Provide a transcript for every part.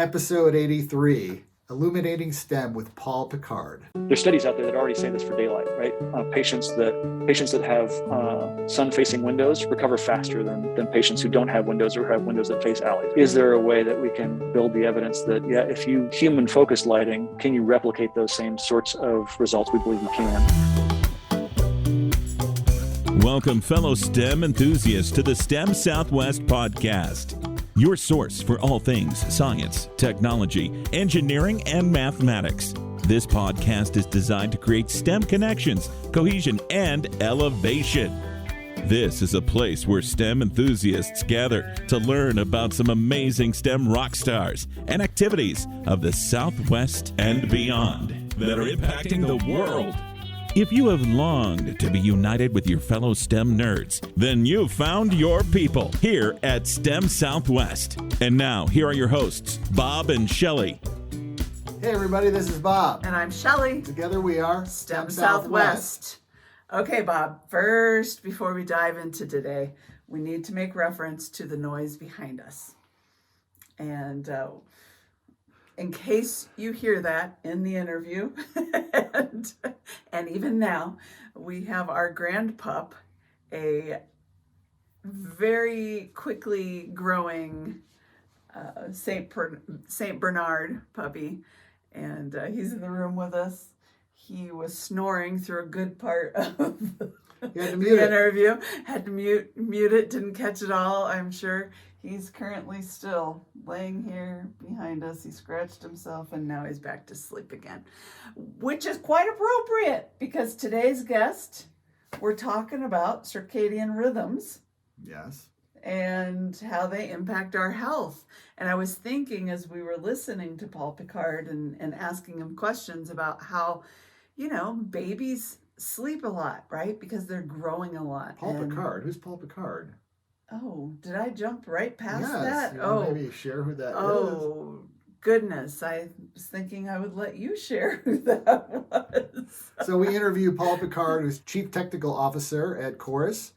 Episode 83, Illuminating STEM with Paul Pickard. There's studies out there that already say this for daylight, right? Patients that have sun-facing windows recover faster than patients who don't have windows or have windows that face alleys. Is there a way that we can build the evidence that, if you human-focused lighting, can you replicate those same sorts of results? We believe we can. Welcome, fellow STEM enthusiasts, to the STEM Southwest podcast, your source for all things science, technology, engineering, and mathematics. This podcast is designed to create STEM connections, cohesion, and elevation. This is a place where STEM enthusiasts gather to learn about some amazing STEM rock stars and activities of the Southwest and beyond that are impacting the world. If you have longed to be united with your fellow STEM nerds, then you've found your people here at STEM Southwest. And now, here are your hosts, Bob and Shelley. Hey everybody, this is Bob. And I'm Shelley. Together we are STEM Southwest. Okay, Bob, first, before we dive into today, we need to make reference to the noise behind us. And in case you hear that in the interview, and even now, we have our grand pup, a very quickly growing Saint Bernard puppy, and he's in the room with us. He was snoring through a good part of the interview. Had to mute it, didn't catch it all, I'm sure. He's currently still laying here behind us. He scratched himself and now he's back to sleep again, which is quite appropriate because today's guest, we're talking about circadian rhythms. Yes. And how they impact our health. And I was thinking as we were listening to Paul Pickard and asking him questions about how, babies sleep a lot, right? Because they're growing a lot. Paul Pickard? Who's Paul Pickard? Oh, did I jump right past that? Maybe share who that is. Oh, goodness. I was thinking I would let you share who that was. So we interview Paul Pickard, who's Chief Technical Officer at Chorus,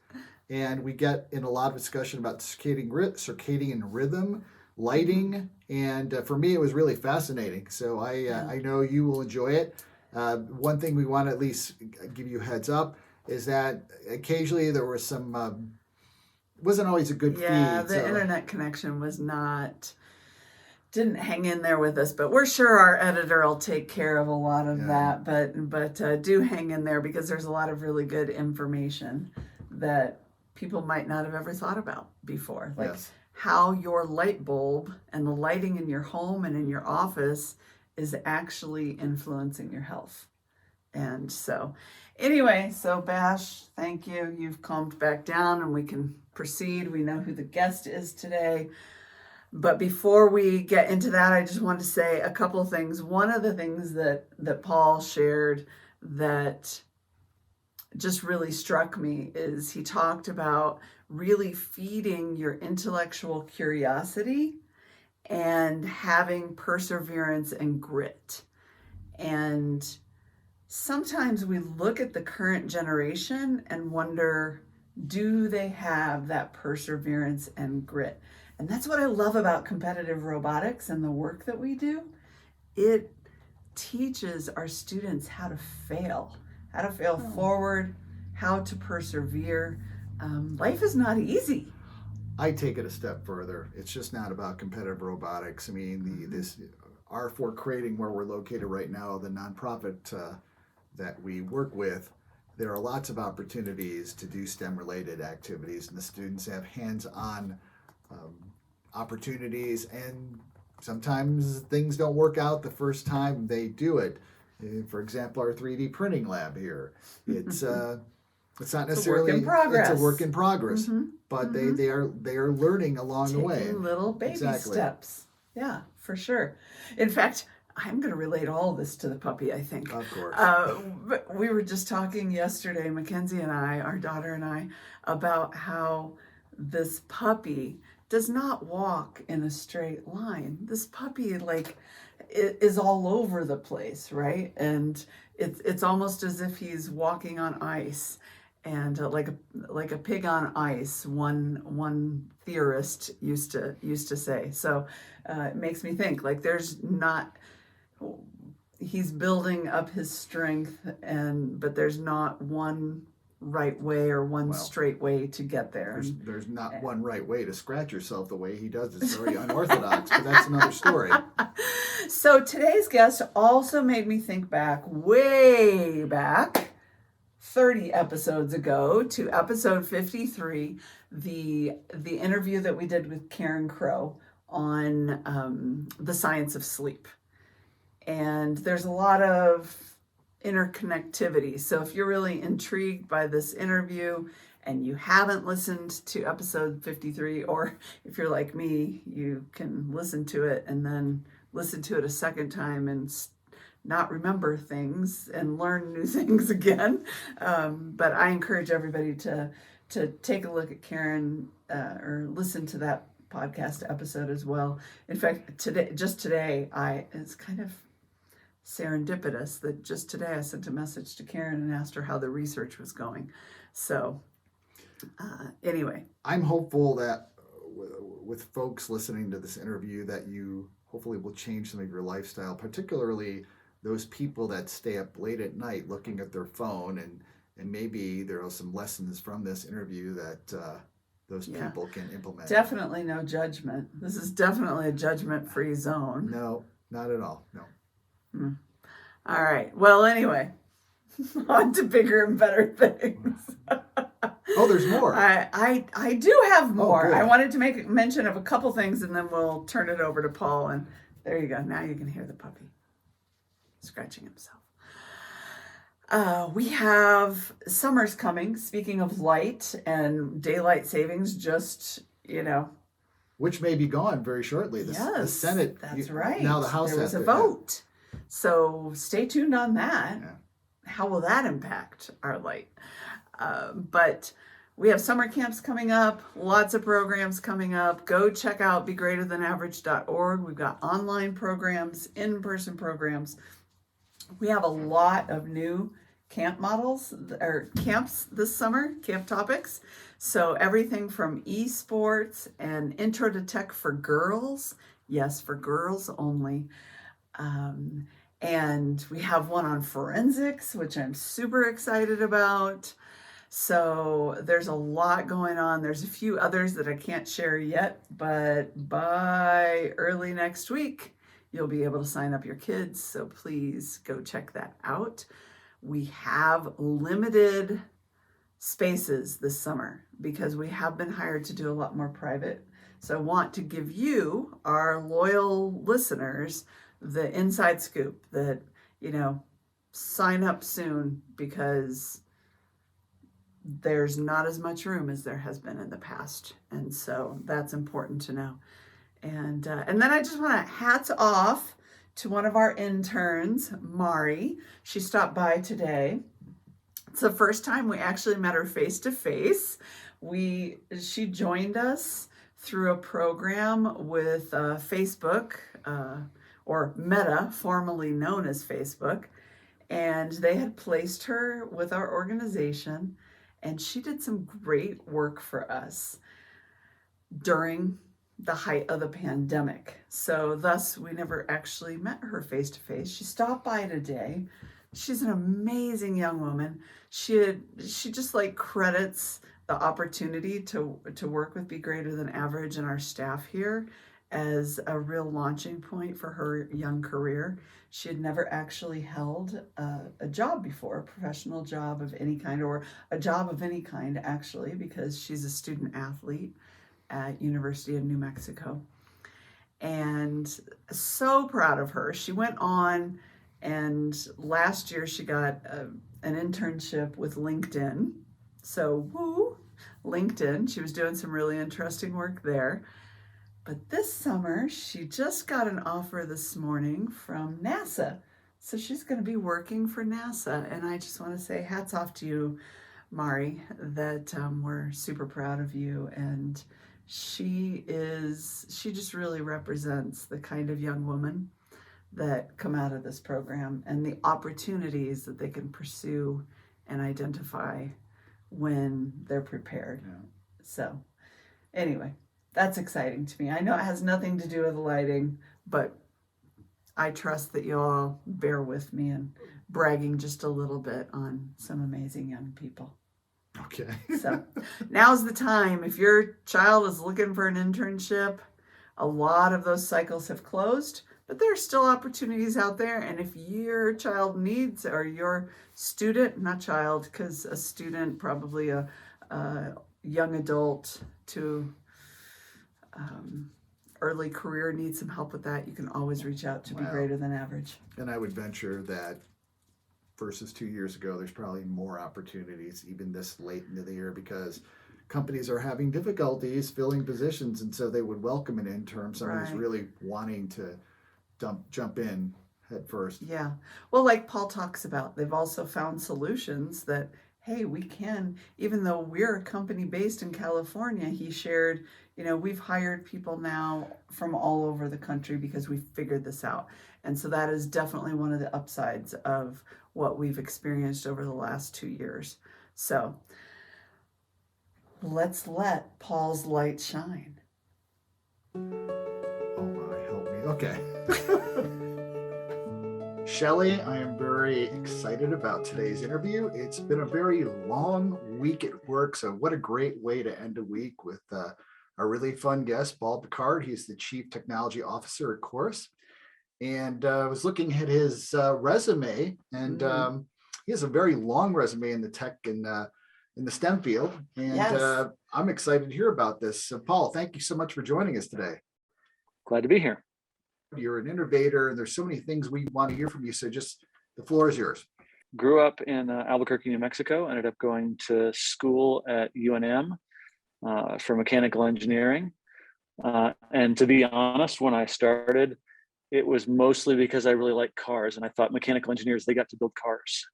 and we get in a lot of discussion about circadian rhythm, lighting, and for me it was really fascinating. So I know you will enjoy it. One thing we want to at least give you a heads up is that occasionally there was some... wasn't always a good feed. Yeah, the internet connection didn't hang in there with us, but we're sure our editor will take care of a lot of that. But do hang in there because there's a lot of really good information that people might not have ever thought about before. Like how your light bulb and the lighting in your home and in your office is actually influencing your health. And so anyway, so Bash, thank you. You've calmed back down and we can proceed. We know who the guest is today. But before we get into that, I just want to say a couple of things. One of the things that Paul shared that just really struck me is he talked about really feeding your intellectual curiosity and having perseverance and grit. And sometimes we look at the current generation and wonder, do they have that perseverance and grit? And that's what I love about competitive robotics and the work that we do. It teaches our students how to fail forward, how to persevere. Life is not easy. I take it a step further. It's just not about competitive robotics. I mean, this R4 Creating, where we're located right now, the nonprofit that we work with, there are lots of opportunities to do STEM-related activities, and the students have hands-on opportunities, and sometimes things don't work out the first time they do it. For example, our 3D printing lab here, it's not necessarily it's a work in progress, but they are learning along the way. Taking little baby steps. Yeah, for sure. In fact, I'm going to relate all of this to the puppy, I think. Of course. But we were just talking yesterday, Mackenzie and I, our daughter and I, about how this puppy does not walk in a straight line. This puppy, is all over the place, right? And it's almost as if he's walking on ice. And like a pig on ice, one theorist used to say. So it makes me think like he's building up his strength, but there's not one right way or one straight way to get there. There's not one right way to scratch yourself the way he does. It's very unorthodox, but that's another story. So today's guest also made me think way back 30 episodes ago to episode 53, the interview that we did with Karen Crow on the science of sleep. And there's a lot of interconnectivity. So if you're really intrigued by this interview and you haven't listened to episode 53, or if you're like me, you can listen to it and then listen to it a second time and not remember things and learn new things again. But I encourage everybody to take a look at Karen or listen to that podcast episode as well. In fact, today, it's kind of serendipitous that just today I sent a message to Karen and asked her how the research was going. So anyway. I'm hopeful that with folks listening to this interview that you hopefully will change some of your lifestyle, particularly those people that stay up late at night looking at their phone, and maybe there are some lessons from this interview that those people can implement. Definitely no judgment. This is definitely a judgment-free zone. No, not at all. No. All right. Well, anyway, on to bigger and better things. Oh, there's more. I do have more. Good. I wanted to make mention of a couple things, and then we'll turn it over to Paul. And there you go. Now you can hear the puppy scratching himself. We have summer's coming. Speaking of light and daylight savings, which may be gone very shortly. The Senate. That's right. Now the House there has was a vote. So stay tuned on that. Yeah. How will that impact our light? But we have summer camps coming up, lots of programs coming up. Go check out begreaterthanaverage.org. We've got online programs, in-person programs. We have a lot of new camp models or camps this summer, camp topics. So everything from esports and intro to tech for girls. Yes, for girls only. And we have one on forensics, which I'm super excited about. So there's a lot going on. There's a few others that I can't share yet, but by early next week, you'll be able to sign up your kids. So please go check that out. We have limited spaces this summer because we have been hired to do a lot more private. So I want to give you, our loyal listeners, the inside scoop that, sign up soon because there's not as much room as there has been in the past. And so that's important to know. And then I just want to hats off to one of our interns, Mari. She stopped by today. It's the first time we actually met her face to face. She joined us through a program with Facebook, or Meta, formerly known as Facebook. And they had placed her with our organization, and she did some great work for us during the height of the pandemic. So thus, we never actually met her face to face. She stopped by today. She's an amazing young woman. She just credits the opportunity to work with Be Greater Than Average and our staff here as a real launching point for her young career. She had never actually held a job before, a professional job of any kind, or a job of any kind actually, because she's a student athlete at University of New Mexico. And so proud of her. She went on, and last year she got an internship with LinkedIn. So woo, LinkedIn. She was doing some really interesting work there. But this summer, she just got an offer this morning from NASA. So she's going to be working for NASA. And I just want to say hats off to you, Mari, that we're super proud of you. And she just really represents the kind of young woman that come out of this program and the opportunities that they can pursue and identify when they're prepared. Yeah. So anyway, that's exciting to me. I know it has nothing to do with lighting, but I trust that you all bear with me and bragging just a little bit on some amazing young people. Okay. So now's the time. If your child is looking for an internship, a lot of those cycles have closed, but there are still opportunities out there. And if your child needs, or your student, not child, because a student, probably a young adult to early career, needs some help with that, you can always reach out to Be Wow. Greater Than Average. And I would venture that versus 2 years ago, there's probably more opportunities even this late into the year, because companies are having difficulties filling positions, and so they would welcome an intern, someone who's Right. really wanting to jump in head first. Yeah. Well, like Paul talks about, they've also found solutions that, hey, we can, even though we're a company based in California, he shared, we've hired people now from all over the country because we figured this out. And so that is definitely one of the upsides of what we've experienced over the last 2 years. So let's let Paul's light shine. Oh my, help me. Okay. Shelley, I am very excited about today's interview. It's been a very long week at work, so what a great way to end a week with a really fun guest, Paul Pickard. He's the Chief Technology Officer at Chorus. And I was looking at his resume, and he has a very long resume in the tech and in the STEM field. And Yes. I'm excited to hear about this. So Paul, thank you so much for joining us today. Glad to be here. You're an innovator, and there's so many things we want to hear from you. So just the floor is yours. Grew up in Albuquerque, New Mexico. Ended up going to school at UNM for mechanical engineering. And to be honest, when I started, it was mostly because I really liked cars, and I thought mechanical engineers, they got to build cars.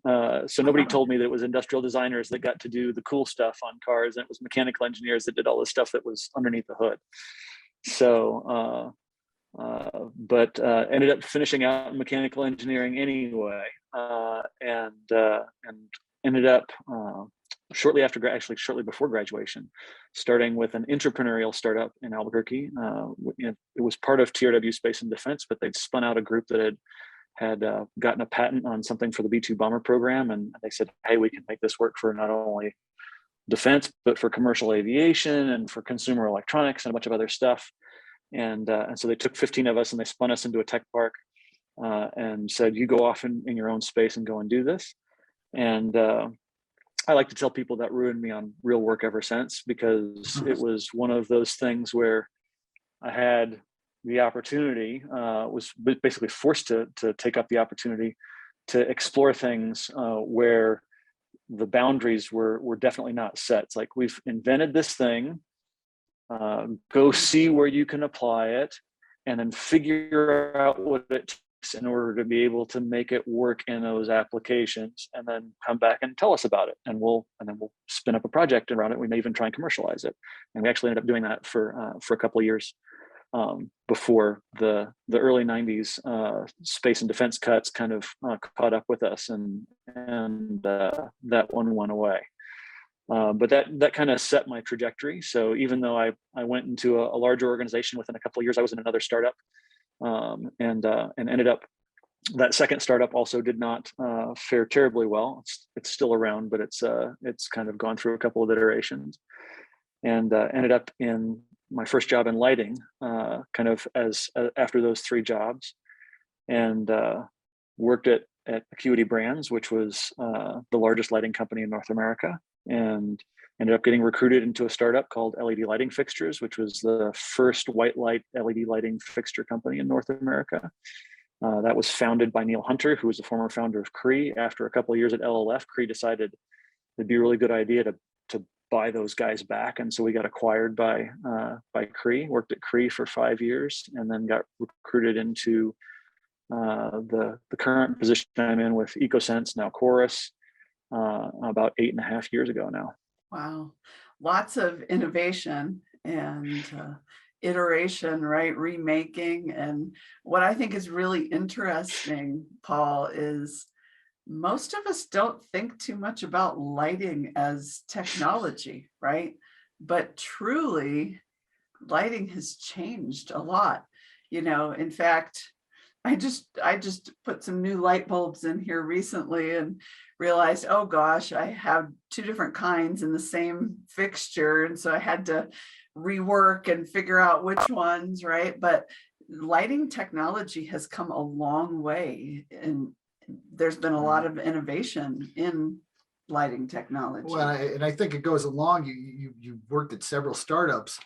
So nobody told me that it was industrial designers that got to do the cool stuff on cars, and it was mechanical engineers that did all the stuff that was underneath the hood. So, but ended up finishing out in mechanical engineering anyway, and ended up shortly before graduation, starting with an entrepreneurial startup in Albuquerque. It was part of TRW Space and Defense, but they'd spun out a group that had gotten a patent on something for the B-2 bomber program, and they said, hey, we can make this work for not only defense, but for commercial aviation and for consumer electronics and a bunch of other stuff. And so they took 15 of us and they spun us into a tech park and said, you go off in your own space and go and do this. And I like to tell people that ruined me on real work ever since, because it was one of those things where I had the opportunity, was basically forced to take up the opportunity to explore things where the boundaries were definitely not set. It's like, we've invented this thing, go see where you can apply it, and then figure out what it takes in order to be able to make it work in those applications, and then come back and tell us about it. And then we'll spin up a project around it. We may even try and commercialize it. And we actually ended up doing that for a couple of years before the early 90s space and defense cuts kind of caught up with us, and that one went away. But that kind of set my trajectory. So even though I went into a larger organization, within a couple of years, I was in another startup, and ended up, that second startup also did not fare terribly well. It's still around, but it's kind of gone through a couple of iterations, and ended up in my first job in lighting, kind of after those 3 jobs, and worked at Acuity Brands, which was the largest lighting company in North America, and ended up getting recruited into a startup called LED Lighting Fixtures, which was the first white light LED lighting fixture company in North America. That was founded by Neil Hunter, who was the former founder of Cree. After a couple of years at LLF, Cree decided it'd be a really good idea to buy those guys back, and so we got acquired by Cree. Worked at Cree for 5 years, and then got recruited into the current position I'm in with EcoSense, now Chorus, about 8.5 years ago now. Wow. Lots of innovation and iteration, right? Remaking. And what I think is really interesting, Paul, is most of us don't think too much about lighting as technology, right? But truly, lighting has changed a lot. In fact, I just put some new light bulbs in here recently and realized, oh gosh, I have two different kinds in the same fixture. And so I had to rework and figure out which ones, right? But lighting technology has come a long way, and there's been a lot of innovation in lighting technology. Well, and I think it goes along. You worked at several startups,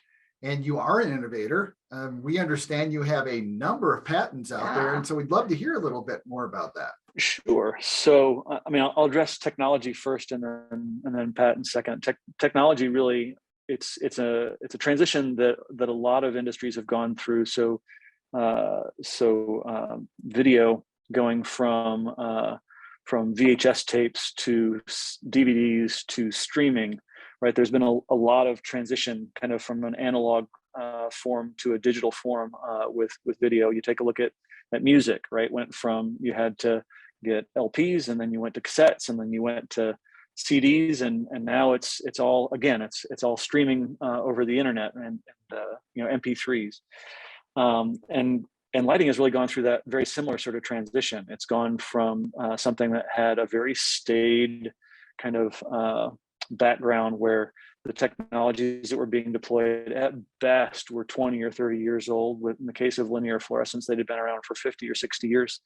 and you are an innovator. We understand you have a number of patents out there, and so we'd love to hear a little bit more about that. Sure. So, I'll address technology first, and then patent second. Technology really, it's a transition that a lot of industries have gone through. So, video going from VHS tapes to DVDs to streaming, right? There's been a lot of transition kind of from an analog form to a digital form with video. You take a look at music, right? Went from, you had to get LPs, and then you went to cassettes, and then you went to CDs, and now it's all, again, it's all streaming over the internet and MP3s. And lighting has really gone through that very similar sort of transition. It's gone from something that had a very staid kind of background, where the technologies that were being deployed at best were 20 or 30 years old. In the case of linear fluorescence, they'd been around for 50 or 60 years.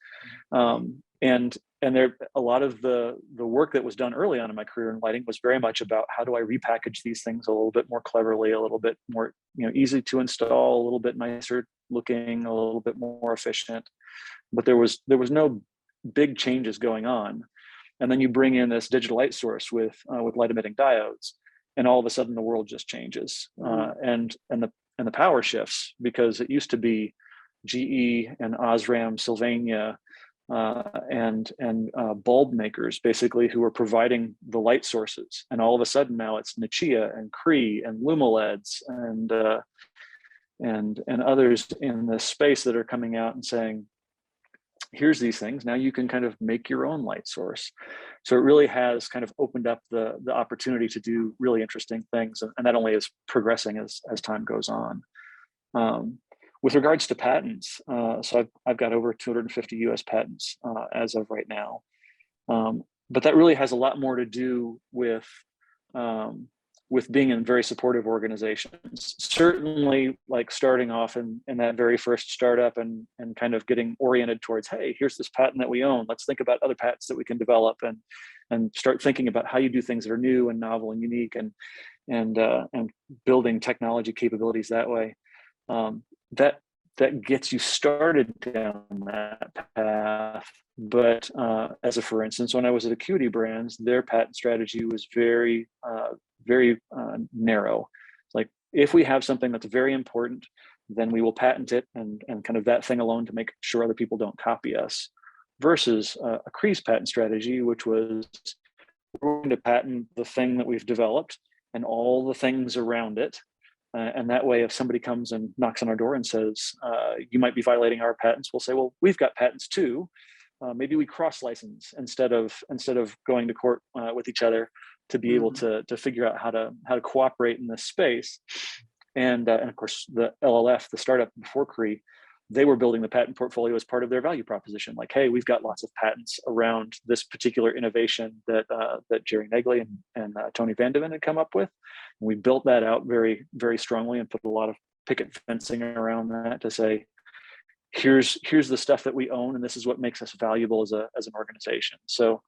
And there, a lot of the work that was done early on in my career in lighting was very much about, how do I repackage these things a little bit more cleverly, a little bit more easy to install, a little bit nicer looking, a little bit more efficient. But there was no big changes going on. And then you bring in this digital light source with light emitting diodes, and all of a sudden the world just changes. And the power shifts, because it used to be GE and Osram, Sylvania, and bulb makers basically who were providing the light sources. And all of a sudden now it's Nichia and Cree and Lumileds and others in this space that are coming out and saying, here's these things. Now you can kind of make your own light source. So it really has kind of opened up the opportunity to do really interesting things. And that only is progressing as time goes on. With regards to patents, so I've got over 250 US patents as of right now. But that really has a lot more to do with being in very supportive organizations. Certainly, like starting off in that very first startup and kind of getting oriented towards, hey, here's this patent that we own. Let's think about other patents that we can develop, and start thinking about how you do things that are new and novel and unique, and building technology capabilities that way. That gets you started down that path. But as a for instance, when I was at Acuity Brands, their patent strategy was very narrow. Like, if we have something that's very important, then we will patent it, and kind of that thing alone, to make sure other people don't copy us. Versus a Cree's patent strategy, which was, we're going to patent the thing that we've developed and all the things around it. And that way, if somebody comes and knocks on our door and says, you might be violating our patents, we'll say, well, we've got patents too. Maybe we cross-license instead of going to court with each other, to be able to figure out how to cooperate in this space. And of course, the LLF, the startup before Cree, they were building the patent portfolio as part of their value proposition. Like, hey, we've got lots of patents around this particular innovation that Jerry Negley and Tony Vandeven had come up with. And we built that out very, very strongly, and put a lot of picket fencing around that to say, here's the stuff that we own, and this is what makes us valuable as an organization. So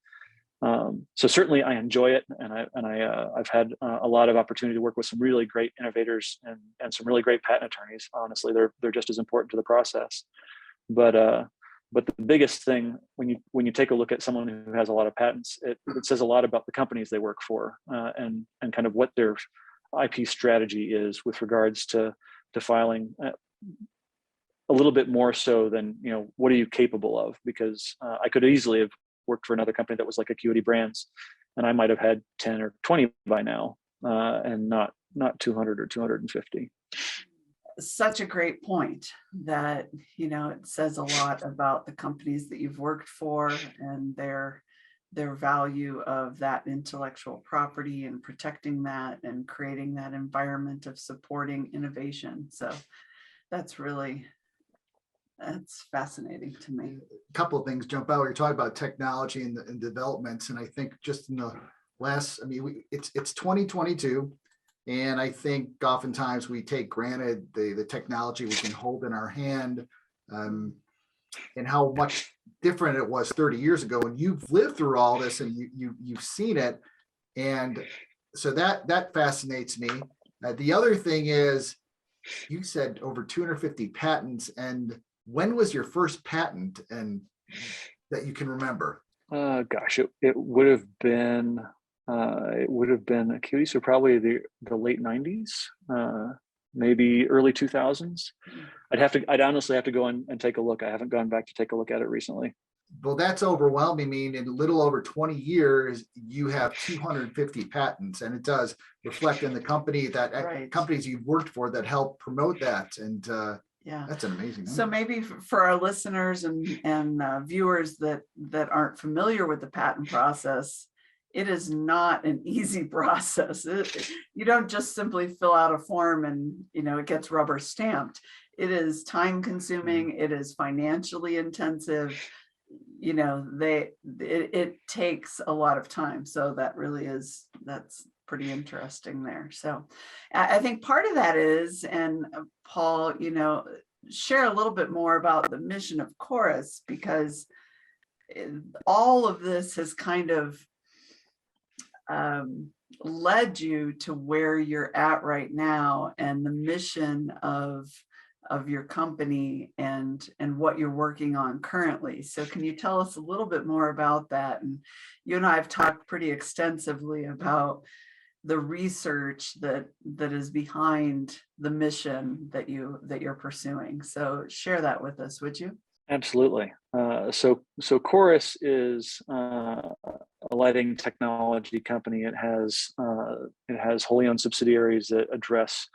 certainly I enjoy it, and I've had a lot of opportunity to work with some really great innovators and some really great patent attorneys. Honestly, they're just as important to the process. But the biggest thing, when you take a look at someone who has a lot of patents, it says a lot about the companies they work for, and kind of what their IP strategy is with regards to filing. A little bit more so than, what are you capable of? Because I could easily have worked for another company that was like Acuity Brands, and I might have had 10 or 20 by now, and not 200 or 250. Such a great point that, it says a lot about the companies that you've worked for and their their value of that intellectual property and protecting that and creating that environment of supporting innovation. So that's fascinating to me. A couple of things jump out. You're talking about technology and developments, and I think just in the last, it's 2022, and I think oftentimes we take granted the technology we can hold in our hand, and how much different it was 30 years ago. And you've lived through all this, and you've seen it, and so that fascinates me. The other thing is, you said over 250 patents, and when was your first patent and that you can remember? Gosh, it would have been Acuity, so probably the late 90s, maybe early 2000s. I'd honestly have to go and take a look. I haven't gone back to take a look at it recently. Well, that's overwhelming. I mean, in a little over 20 years, you have 250 patents, and it does reflect in the company that Right. companies you've worked for that help promote that. And Yeah. that's an amazing number. So maybe for our listeners and viewers that aren't familiar with the patent process, it is not an easy process. You don't just simply fill out a form and it gets rubber stamped. It is time consuming. It is financially intensive. It takes a lot of time. So that's pretty interesting there. So I think part of that is, and Paul, share a little bit more about the mission of Chorus, because all of this has kind of led you to where you're at right now, and the mission of your company and what you're working on currently. So can you tell us a little bit more about that? And you and I have talked pretty extensively about the research that is behind the mission that you're pursuing. So share that with us, would you? Absolutely. So Chorus is a lighting technology company. It has wholly owned subsidiaries that address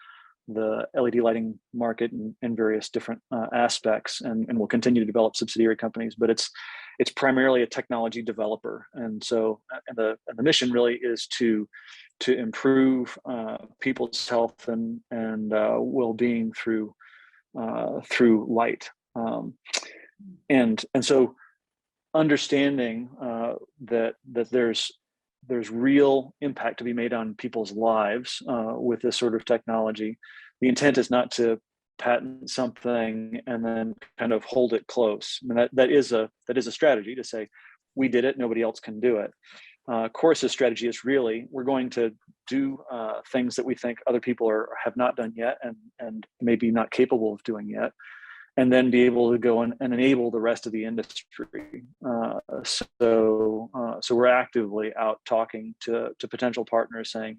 the LED lighting market in various different aspects, and will continue to develop subsidiary companies. But it's primarily a technology developer, and so the mission really is to improve people's health and well-being through light. And so understanding that there's real impact to be made on people's lives with this sort of technology. The intent is not to patent something and then kind of hold it close. I mean, that is a strategy to say, we did it, nobody else can do it. Chorus's strategy is really, we're going to do things that we think other people have not done yet and maybe not capable of doing yet, and then be able to go and enable the rest of the industry. So we're actively out talking to potential partners, saying,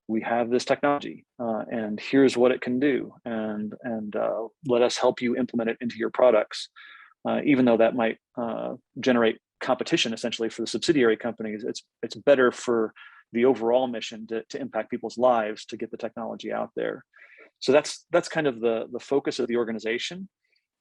we have this technology, and here's what it can do, and let us help you implement it into your products. Even though that might generate competition essentially for the subsidiary companies, it's better for the overall mission to impact people's lives, to get the technology out there. So that's kind of the focus of the organization.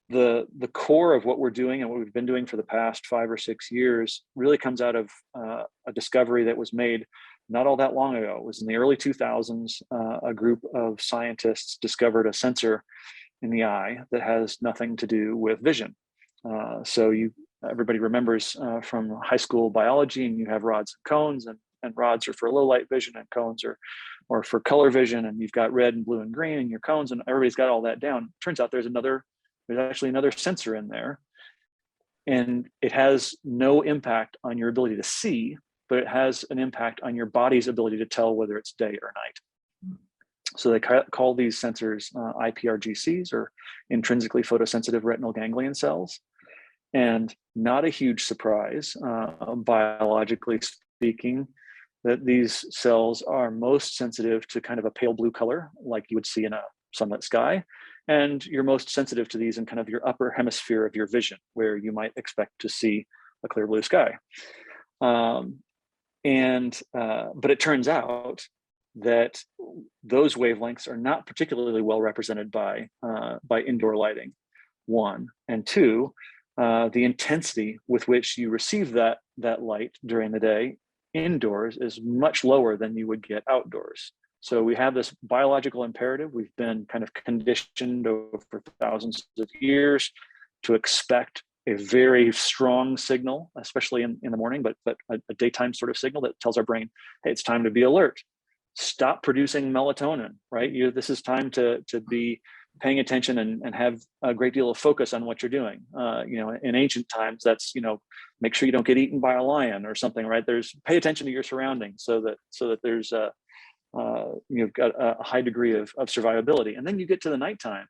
The core of what we're doing and what we've been doing for the past 5 or 6 years really comes out of a discovery that was made not all that long ago. It was in the early 2000s. A group of scientists discovered a sensor in the eye that has nothing to do with vision. So everybody remembers from high school biology, and you have rods and cones, and rods are for low light vision, and cones are for color vision, and you've got red and blue and green in your cones, and everybody's got all that down. Turns out there's actually another sensor in there, and it has no impact on your ability to see, but it has an impact on your body's ability to tell whether it's day or night. So they call these sensors IPRGCs, or intrinsically photosensitive retinal ganglion cells. And not a huge surprise, biologically speaking, that these cells are most sensitive to kind of a pale blue color, like you would see in a sunlit sky. And you're most sensitive to these in kind of your upper hemisphere of your vision, where you might expect to see a clear blue sky. But it turns out that those wavelengths are not particularly well represented by indoor lighting, one. And two, the intensity with which you receive that light during the day indoors is much lower than you would get outdoors. So we have this biological imperative. We've been kind of conditioned over thousands of years to expect a very strong signal, especially in the morning, but a daytime sort of signal that tells our brain, hey, it's time to be alert. Stop producing melatonin, right? This is time to be paying attention and have a great deal of focus on what you're doing. In ancient times, that's, make sure you don't get eaten by a lion or something, right? Pay attention to your surroundings so that there's you've got a high degree of survivability. And then you get to the nighttime,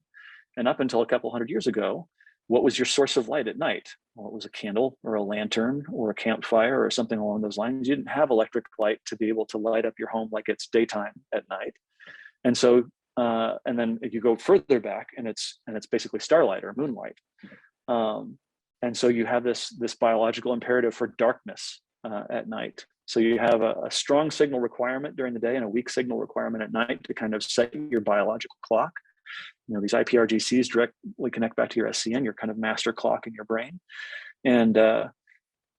and up until a couple hundred years ago, what was your source of light at night? Well, it was a candle or a lantern or a campfire or something along those lines. You didn't have electric light to be able to light up your home like it's daytime at night. And so, and then if you go further back, and it's basically starlight or moonlight. And so you have this biological imperative for darkness at night. So you have a strong signal requirement during the day and a weak signal requirement at night to kind of set your biological clock. These IPRGCs directly connect back to your SCN, your kind of master clock in your brain. And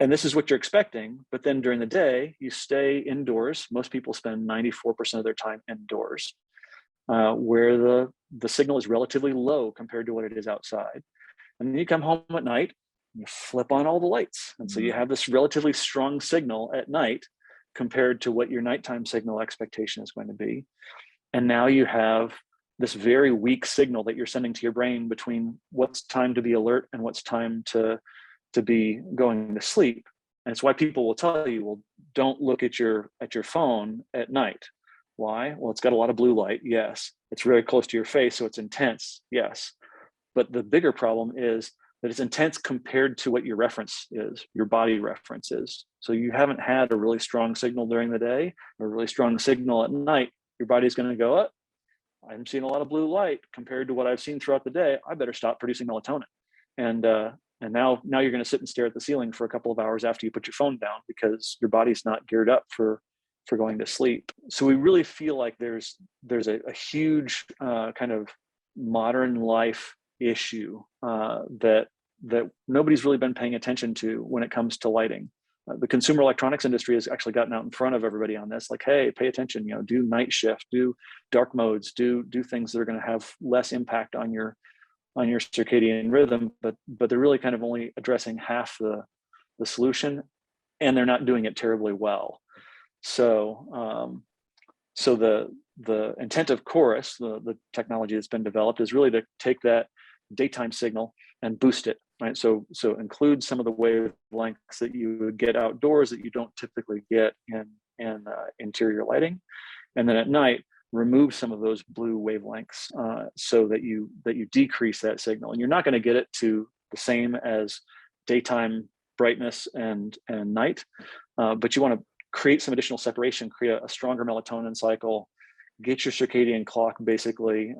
this is what you're expecting. But then during the day, you stay indoors. Most people spend 94% of their time indoors, where the signal is relatively low compared to what it is outside. And then you come home at night, you flip on all the lights. And so you have this relatively strong signal at night compared to what your nighttime signal expectation is going to be. And now you have this very weak signal that you're sending to your brain between what's time to be alert and what's time to be going to sleep. And it's why people will tell you, well, don't look at your phone at night. Why? Well, it's got a lot of blue light. Yes. It's very close to your face, so it's intense. Yes. But the bigger problem is that it's intense compared to what your reference is, your body reference is. So you haven't had a really strong signal during the day, or a really strong signal at night. Your body's going to go, oh, I'm seeing a lot of blue light compared to what I've seen throughout the day. I better stop producing melatonin. And now you're going to sit and stare at the ceiling for a couple of hours after you put your phone down because your body's not geared up for going to sleep. So we really feel like there's a huge kind of modern life issue that nobody's really been paying attention to when it comes to lighting. The consumer electronics industry has actually gotten out in front of everybody on this, like, hey, pay attention, do night shift, do dark modes, do things that are going to have less impact on your circadian rhythm, but they're really kind of only addressing half the solution, and they're not doing it terribly well. So the intent of Chorus, the technology that's been developed, is really to take that daytime signal and boost it, right? So include some of the wavelengths that you would get outdoors that you don't typically get in interior lighting, and then at night remove some of those blue wavelengths so that you decrease that signal. And you're not going to get it to the same as daytime brightness and night, but you want to create some additional separation, create a stronger melatonin cycle, get your circadian clock basically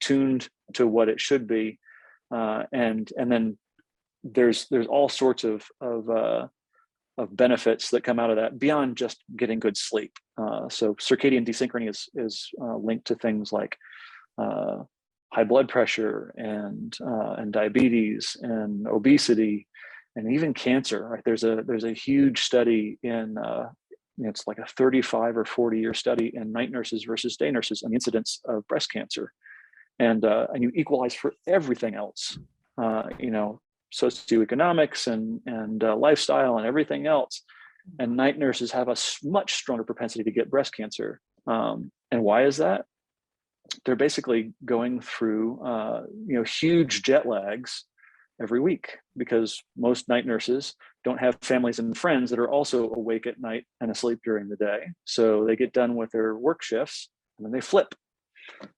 tuned to what it should be, and then there's all sorts of benefits that come out of that beyond just getting good sleep. So circadian desynchrony is linked to things like high blood pressure and diabetes and obesity and even cancer. Right? There's a huge study in it's like a 35 or 40-year study in night nurses versus day nurses and the incidence of breast cancer, and you equalize for everything else, socioeconomics and lifestyle and everything else, and night nurses have a much stronger propensity to get breast cancer. And why is that? They're basically going through huge jet lags every week, because most night nurses don't have families and friends that are also awake at night and asleep during the day. So they get done with their work shifts and then they flip.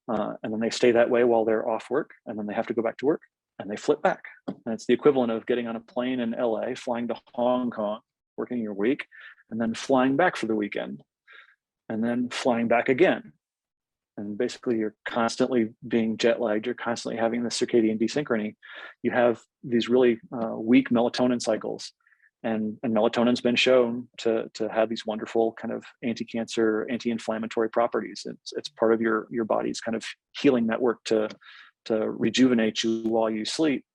And then they stay that way while they're off work, and then they have to go back to work and they flip back. And it's the equivalent of getting on a plane in LA, flying to Hong Kong, working your week, and then flying back for the weekend, and then flying back again. And basically you're constantly being jet lagged. You're constantly having the circadian desynchrony. You have these really weak melatonin cycles, and melatonin's been shown to have these wonderful kind of anti-cancer, anti-inflammatory properties. It's part of your body's kind of healing network to rejuvenate you while you sleep.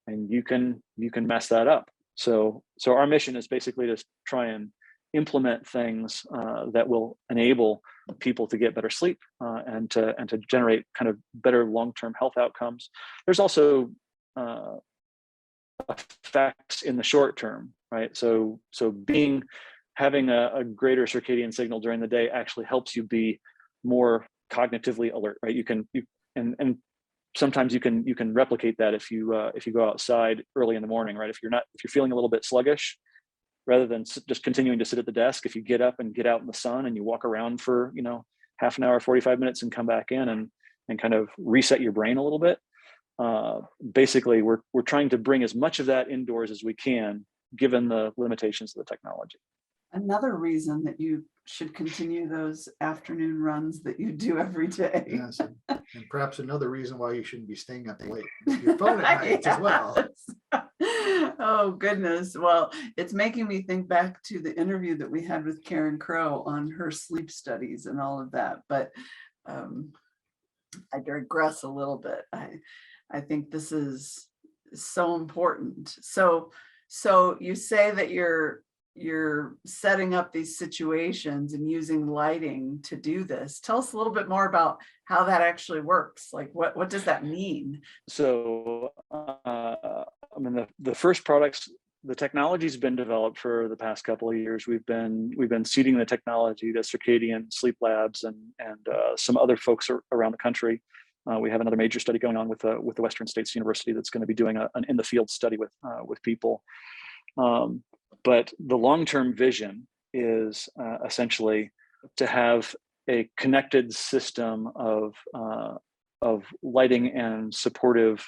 and you can mess that up. So our mission is basically to try and implement things that will enable people to get better sleep and to generate kind of better long-term health outcomes. There's also effects in the short term, right? So having a greater circadian signal during the day actually helps you be more cognitively alert, right? And sometimes you can replicate that if you go outside early in the morning, right? If you're feeling a little bit sluggish, rather than just continuing to sit at the desk, if you get up and get out in the sun and you walk around for half an hour, 45 minutes, and come back in and kind of reset your brain a little bit. Basically, we're trying to bring as much of that indoors as we can, given the limitations of the technology. Another reason that you should continue those afternoon runs that you do every day. Yes, and perhaps another reason why you shouldn't be staying up late with your phone at night as well. Oh, goodness. Well, it's making me think back to the interview that we had with Karen Crow on her sleep studies and all of that. But I digress a little bit. I think this is so important. So you say that you're setting up these situations and using lighting to do this. Tell us a little bit more about how that actually works. Like, what does that mean? So, the first products, the technology's been developed for the past couple of years. We've been seeding the technology to circadian sleep labs and some other folks around the country. We have another major study going on with the Western States University that's going to be doing an in the field study with people. But the long-term vision is essentially to have a connected system of lighting and supportive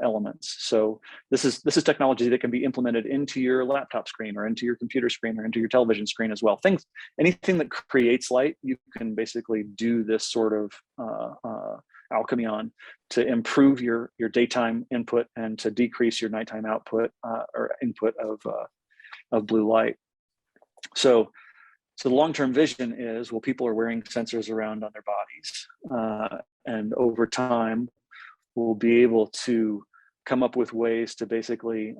elements. So this is technology that can be implemented into your laptop screen or into your computer screen or into your television screen as well. Anything that creates light, you can basically do this sort of alchemy on to improve your daytime input and to decrease your nighttime output or input of blue light. So the long-term vision is, well, people are wearing sensors around on their bodies, and over time, we'll be able to come up with ways to basically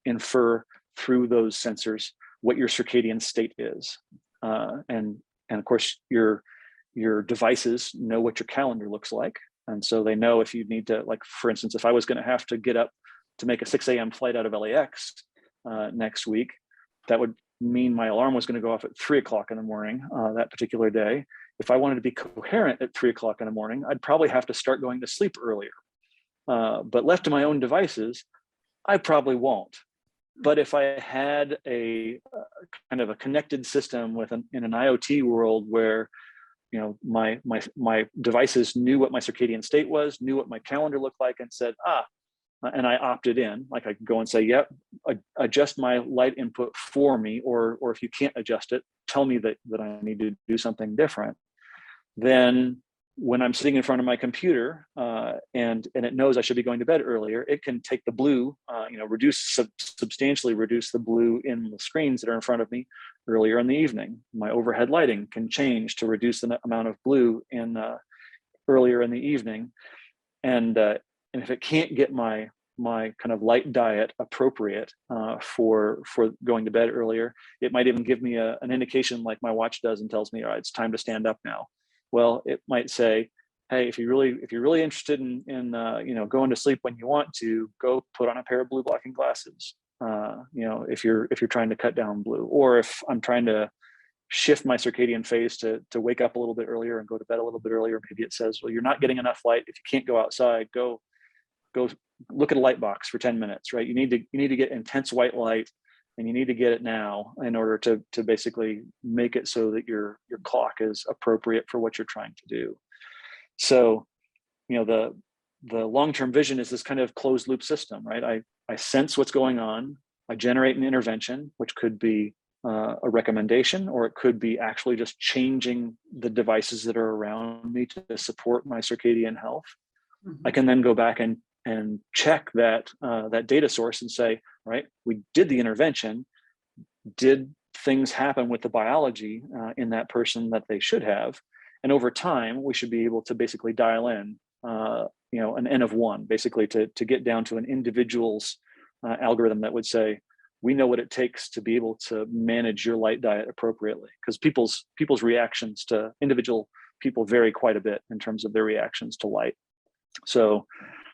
infer through those sensors what your circadian state is, and of course your devices know what your calendar looks like, and so they know if you need to, like, for instance, if I was going to have to get up to make a 6 a.m. flight out of LAX next week, that would mean my alarm was going to go off at 3 o'clock in the morning that particular day. If I wanted to be coherent at 3 o'clock in the morning, I'd probably have to start going to sleep earlier. But left to my own devices, I probably won't. But if I had a kind of a connected system in an IoT world where my devices knew what my circadian state was, knew what my calendar looked like, and said, and I opted in, like I could go and say, yep, adjust my light input for me, or if you can't adjust it, tell me that I need to do something different. Then when I'm sitting in front of my computer and it knows I should be going to bed earlier, it can take the blue, substantially reduce the blue in the screens that are in front of me earlier in the evening. My overhead lighting can change to reduce the amount of blue in earlier in the evening. And if it can't get my kind of light diet appropriate for going to bed earlier, it might even give me an indication like my watch does and tells me, all right, it's time to stand up now. Well, it might say, hey, if you're really interested in going to sleep when you want to, go put on a pair of blue blocking glasses. If you're trying to cut down blue, or if I'm trying to shift my circadian phase to wake up a little bit earlier and go to bed a little bit earlier, maybe it says, well, you're not getting enough light. If you can't go outside, go look at a light box for 10 minutes, right? You need to get intense white light, and you need to get it now in order to basically make it so that your clock is appropriate for what you're trying to do. So, the long-term vision is this kind of closed loop system, right? I sense what's going on. I generate an intervention, which could be a recommendation, or it could be actually just changing the devices that are around me to support my circadian health. Mm-hmm. I can then go back and check that data source and say, right, we did the intervention. Did things happen with the biology in that person that they should have? And over time, we should be able to basically dial in, an N of one, basically to get down to an individual's algorithm that would say, we know what it takes to be able to manage your light diet appropriately, because people's reactions to individual people vary quite a bit in terms of their reactions to light. So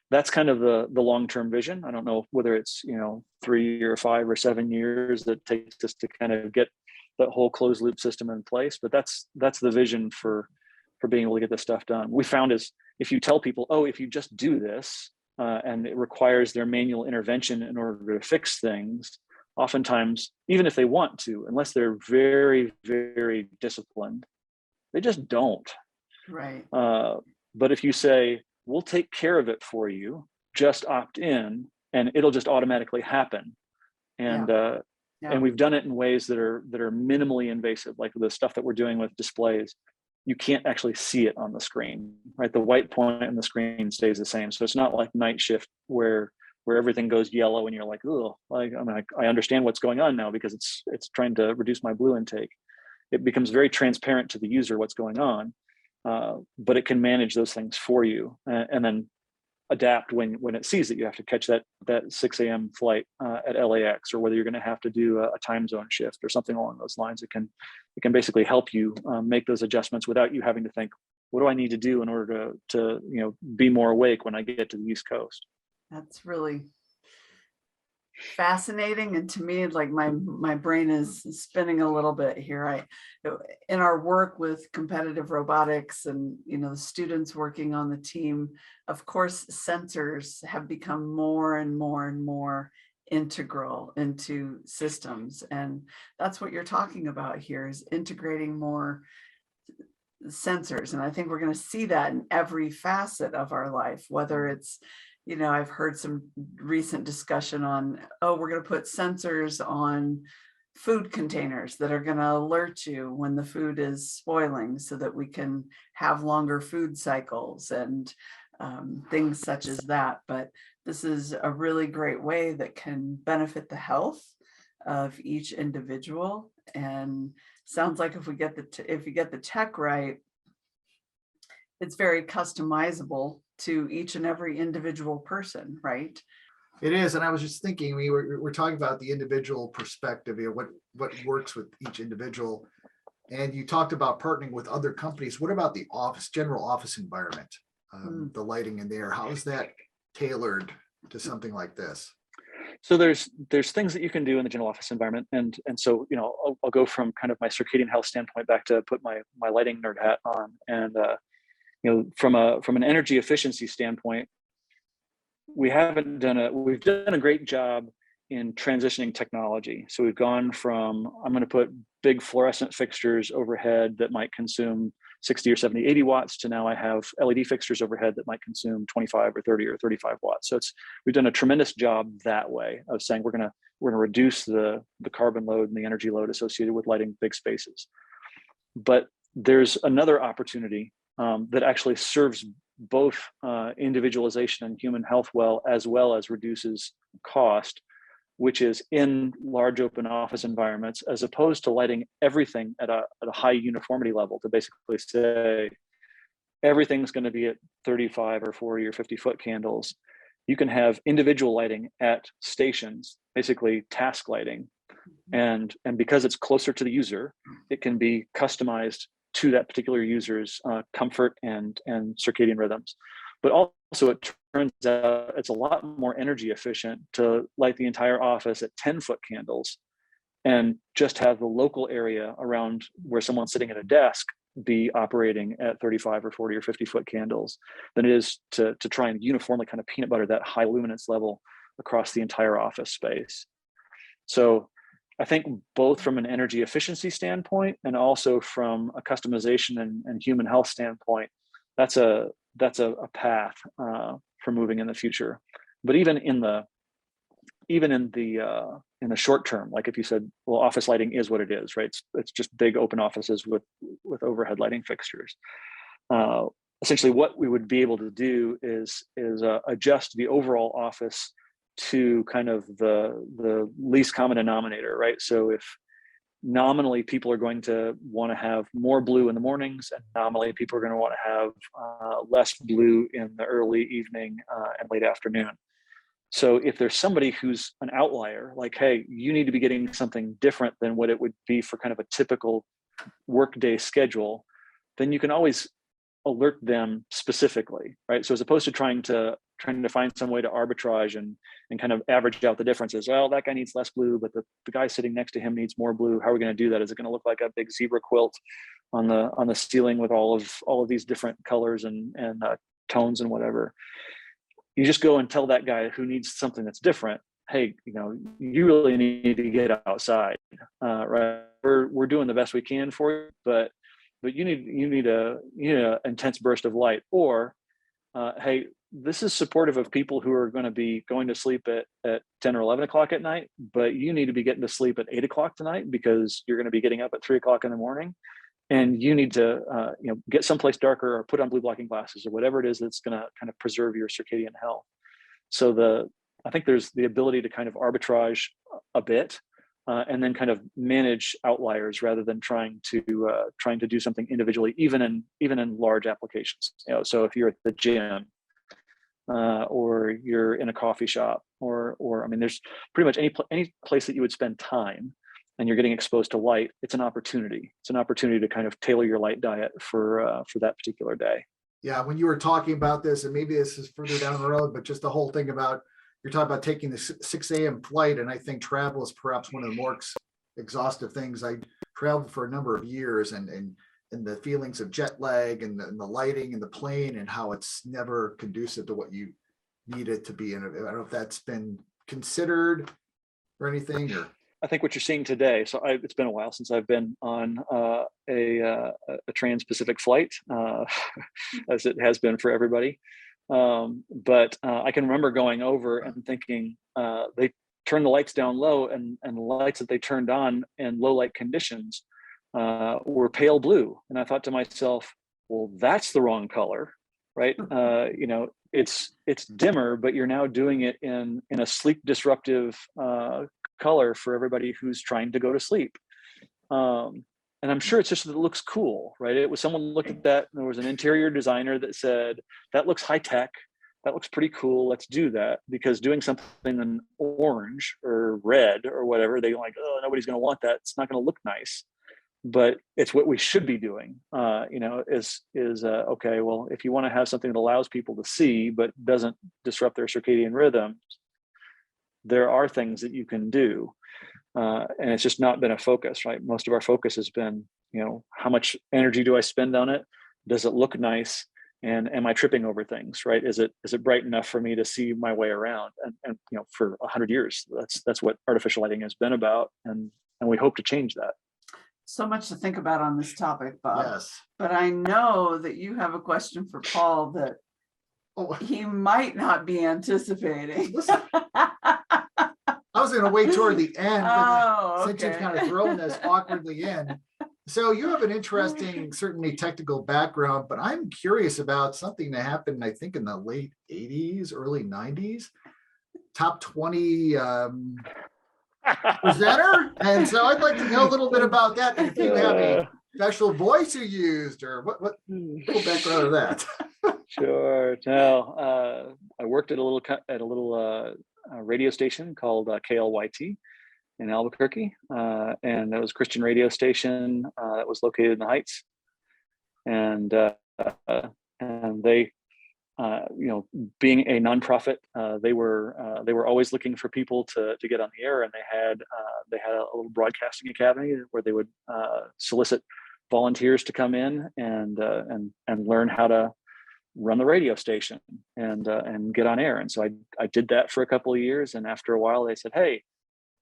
that's kind of the long-term vision. I don't know whether it's 3 or 5 or 7 years that takes us to kind of get that whole closed loop system in place, but that's the vision for being able to get this stuff done. We found is if you tell people, oh, if you just do this, and it requires their manual intervention in order to fix things, oftentimes, even if they want to, unless they're very, very disciplined, they just don't. Right. But if you say, we'll take care of it for you, just opt in, and it'll just automatically happen. And and we've done it in ways that are minimally invasive, like the stuff that we're doing with displays. You can't actually see it on the screen, right? The white point on the screen stays the same. So it's not like night shift where everything goes yellow and you're like, oh, like I understand what's going on now because it's trying to reduce my blue intake. It becomes very transparent to the user what's going on, but it can manage those things for you and then adapt when it sees that you have to catch that 6 a.m. flight at LAX, or whether you're going to have to do a time zone shift or something along those lines. It can basically help you make those adjustments without you having to think, what do I need to do in order to be more awake when I get to the East Coast? That's really fascinating, and to me, like my brain is spinning a little bit here. In our work with competitive robotics and the students working on the team, of course sensors have become more and more and more integral into systems, and that's what you're talking about here, is integrating more sensors. And I think we're going to see that in every facet of our life, whether it's I've heard some recent discussion on, we're going to put sensors on food containers that are going to alert you when the food is spoiling so that we can have longer food cycles and things such as that. But this is a really great way that can benefit the health of each individual. And sounds like if you get the tech right, it's very customizable to each and every individual person, right? It is, and I was just thinking, we're talking about the individual perspective, what works with each individual, and you talked about partnering with other companies. What about the general office environment, the lighting in there? How is that tailored to something like this? So there's things that you can do in the general office environment, and so I'll go from kind of my circadian health standpoint back to put my lighting nerd hat on, and from an energy efficiency standpoint, we've done a great job in transitioning technology. So we've gone from, I'm going to put big fluorescent fixtures overhead that might consume 60 or 70, 80 watts to now I have LED fixtures overhead that might consume 25 or 30 or 35 watts. So we've done a tremendous job that way of saying we're going to reduce the carbon load and the energy load associated with lighting big spaces. But there's another opportunity that actually serves both individualization and human health well as reduces cost, which is in large open office environments, as opposed to lighting everything at a high uniformity level to basically say everything's going to be at 35 or 40 or 50 foot candles. You can have individual lighting at stations, basically task lighting. And because it's closer to the user, it can be customized to that particular user's comfort and circadian rhythms. But also it turns out it's a lot more energy efficient to light the entire office at 10-foot candles and just have the local area around where someone's sitting at a desk be operating at 35 or 40 or 50-foot candles than it is to try and uniformly kind of peanut butter that high luminance level across the entire office space. So I think both from an energy efficiency standpoint and also from a customization and human health standpoint, that's a path for moving in the future. But even in the short term, like if you said, well, office lighting is what it is, right? It's just big open offices with overhead lighting fixtures. Essentially, what we would be able to do is adjust the overall office to kind of the least common denominator, right? So if nominally people are going to want to have more blue in the mornings, and nominally people are going to want to have less blue in the early evening and late afternoon, So if there's somebody who's an outlier, like, hey, you need to be getting something different than what it would be for kind of a typical workday schedule, then you can always alert them specifically, right? So as opposed to trying to find some way to arbitrage and kind of average out the differences. Well, that guy needs less blue, but the guy sitting next to him needs more blue. How are we going to do that? Is it going to look like a big zebra quilt on the ceiling with all of these different colors and tones and whatever? You just go and tell that guy who needs something that's different, hey, you really need to get outside, right? We're doing the best we can for you, but you need a intense burst of light. Or hey, this is supportive of people who are going to be going to sleep at 10 or 11 o'clock at night, but you need to be getting to sleep at 8 o'clock tonight because you're going to be getting up at 3 o'clock in the morning, and you need to get someplace darker or put on blue blocking glasses or whatever it is that's going to kind of preserve your circadian health. So I think there's the ability to kind of arbitrage a bit, and then kind of manage outliers rather than trying to do something individually, even in large applications. So if you're at the gym, or you're in a coffee shop, or I mean, there's pretty much any place that you would spend time, and you're getting exposed to light. It's an opportunity. It's an opportunity to kind of tailor your light diet for that particular day. Yeah, when you were talking about this, and maybe this is further down the road, but just the whole thing about, you're talking about taking the 6 a.m. flight, and I think travel is perhaps one of the more exhaustive things. I traveled for a number of years, and the feelings of jet lag and the lighting in the plane, and how it's never conducive to what you need it to be. And I don't know if that's been considered or anything. Or I think what you're seeing today, so it's been a while since I've been on a trans-Pacific flight, as it has been for everybody. But I can remember going over and thinking, they turned the lights down low, and the lights that they turned on in low light conditions were pale blue. And I thought to myself, well, that's the wrong color, right? It's dimmer, but you're now doing it in a sleep disruptive color for everybody who's trying to go to sleep. And I'm sure it's just that it looks cool, right? It was someone looked at that, and there was an interior designer that said, that looks high tech, that looks pretty cool, let's do that. Because doing something in orange or red or whatever, they're like, oh, nobody's going to want that, it's not going to look nice. But it's what we should be doing, okay, well, if you want to have something that allows people to see but doesn't disrupt their circadian rhythm, there are things that you can do. And it's just not been a focus, right? Most of our focus has been, how much energy do I spend on it? Does it look nice? And am I tripping over things, right? Is it bright enough for me to see my way around? And for 100 years, that's what artificial lighting has been about. And we hope to change that. So much to think about on this topic, Bob. yes, But I know that you have a question for Paul that he might not be anticipating. Listen, I was going to wait toward the end, Oh, since you've okay. kind of thrown this awkwardly in. So you have an interesting, certainly technical background, but I'm curious about something that happened, I think, in the late 80s, early 90s. Top 20 presenter. And so I'd like to know a little bit about that. And if you have a special voice you used, or what little background of that. Sure. No, I worked at a little radio station called KLYT in Albuquerque, and that was a Christian radio station that was located in the Heights, and they, being a nonprofit, they were always looking for people to get on the air, and they had a little broadcasting academy where they would solicit volunteers to come in and learn how to run the radio station and get on air. And so I did that for a couple of years, and after a while they said, hey,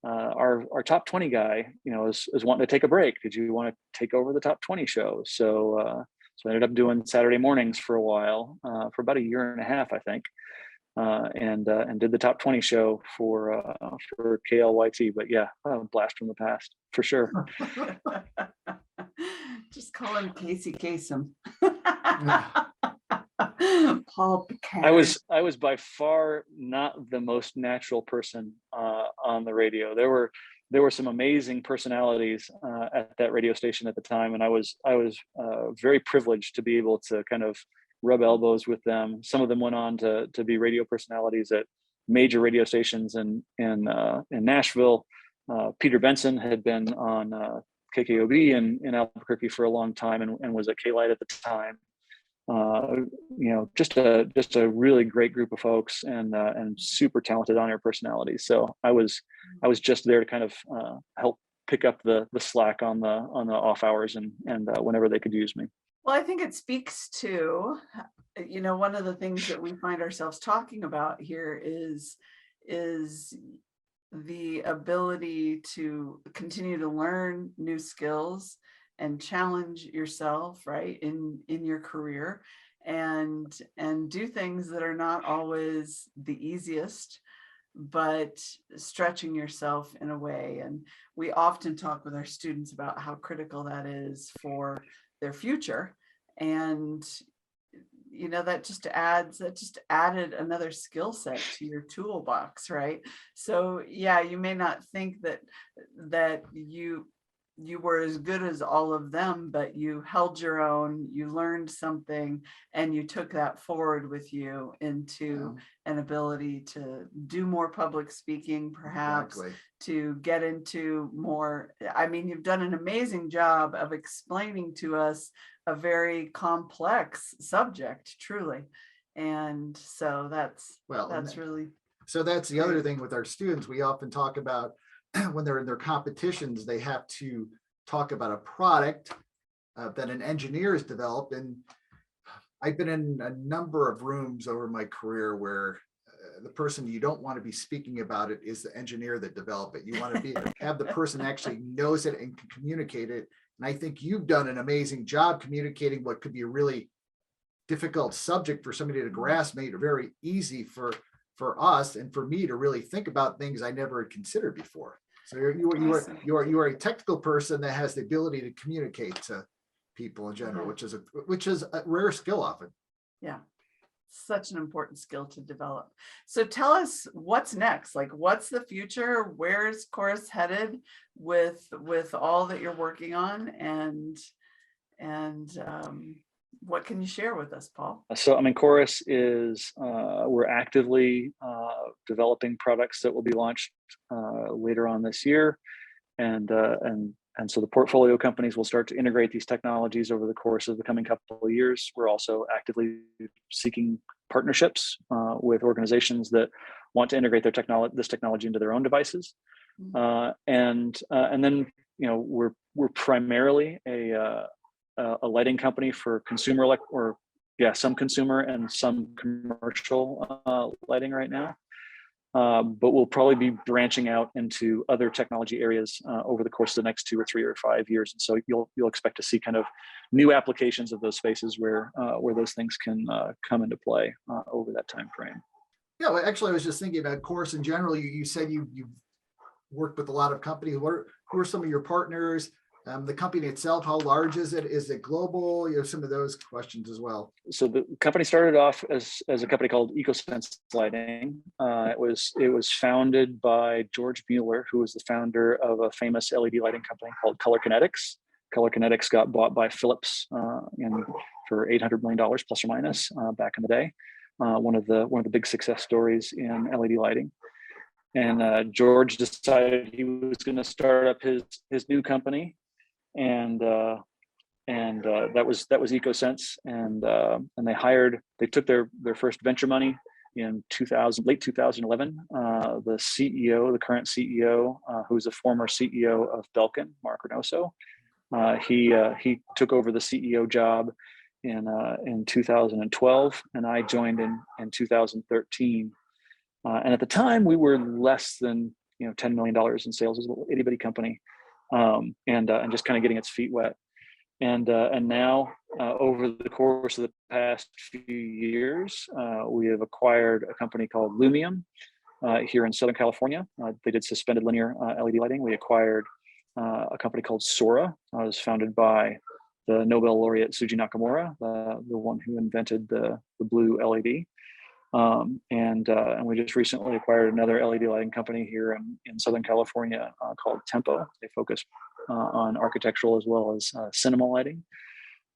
our top 20 guy, is wanting to take a break. Did you want to take over the top 20 show? So I ended up doing Saturday mornings for a while, for about a year and a half, I think, and did the top 20 show for KLYT. But yeah, a blast from the past for sure. Just call him Casey Kasem. Paul Pickard. I was by far not the most natural person on the radio. There were some amazing personalities at that radio station at the time, and I was very privileged to be able to kind of rub elbows with them. Some of them went on to be radio personalities at major radio stations in Nashville. Peter Benson had been on KKOB in Albuquerque for a long time and was at K-Light at the time. Just a really great group of folks and super talented on-air personalities. So I was just there to kind of help pick up the slack on the off hours and whenever they could use me. Well, I think it speaks to, one of the things that we find ourselves talking about here is the ability to continue to learn new skills and challenge yourself, right, in your career, and do things that are not always the easiest, but stretching yourself in a way. And we often talk with our students about how critical that is for their future. And that just added another skill set to your toolbox, right? So yeah, you may not think that you were as good as all of them, but you held your own, you learned something, and you took that forward with you into an ability to do more public speaking, perhaps. Exactly. To get into more. I mean, you've done an amazing job of explaining to us a very complex subject, truly. And so that's really. So that's the other thing with our students. We often talk about when they're in their competitions, they have to talk about a product that an engineer has developed. And I've been in a number of rooms over my career where the person you don't want to be speaking about it is the engineer that developed it. You want to have the person actually knows it and can communicate it. And I think you've done an amazing job communicating what could be a really difficult subject for somebody to grasp, made it very easy for us and for me to really think about things I never had considered before. So you are a technical person that has the ability to communicate to people in general, which is a rare skill often. Yeah. Such an important skill to develop. So tell us what's next. Like, what's the future? Where's Chorus headed with all that you're working on, and what can you share with us, Paul? So, Chorus is we're actively developing products that will be launched later on this year, and so the portfolio companies will start to integrate these technologies over the course of the coming couple of years. We're also actively seeking partnerships with organizations that want to integrate this technology into their own devices, and then we're primarily a lighting company for consumer some consumer and some commercial lighting right now. But we'll probably be branching out into other technology areas over the course of the next 2 or 3 or 5 years. And so you'll expect to see kind of new applications of those spaces where those things can come into play over that time frame. Yeah, well, actually, I was just thinking about Chorus in general. You said you've worked with a lot of companies. Who are some of your partners? The company itself, how large is it? Is it global? Some of those questions as well. So the company started off as a company called EcoSense Lighting. It was founded by George Mueller, who was the founder of a famous LED lighting company called Color Kinetics. Color Kinetics got bought by Philips for $800 million plus or minus back in the day. One of the big success stories in LED lighting. And George decided he was going to start up his new company. And that was EcoSense, and they took their first venture money in late 2011. The current CEO, who's a former CEO of Belkin, Mark Reynoso, he took over the CEO job in 2012, and I joined in 2013. And at the time, we were less than $10 million in sales. It was a little itty bitty company. And just kind of getting its feet wet, and now over the course of the past few years, we have acquired a company called Lumium here in Southern California. They did suspended linear LED lighting. We acquired a company called Sora. It was founded by the Nobel laureate Tsuji Nakamura, the one who invented the blue LED. And we just recently acquired another LED lighting company here in Southern California called Tempo. They focus on architectural as well as cinema lighting.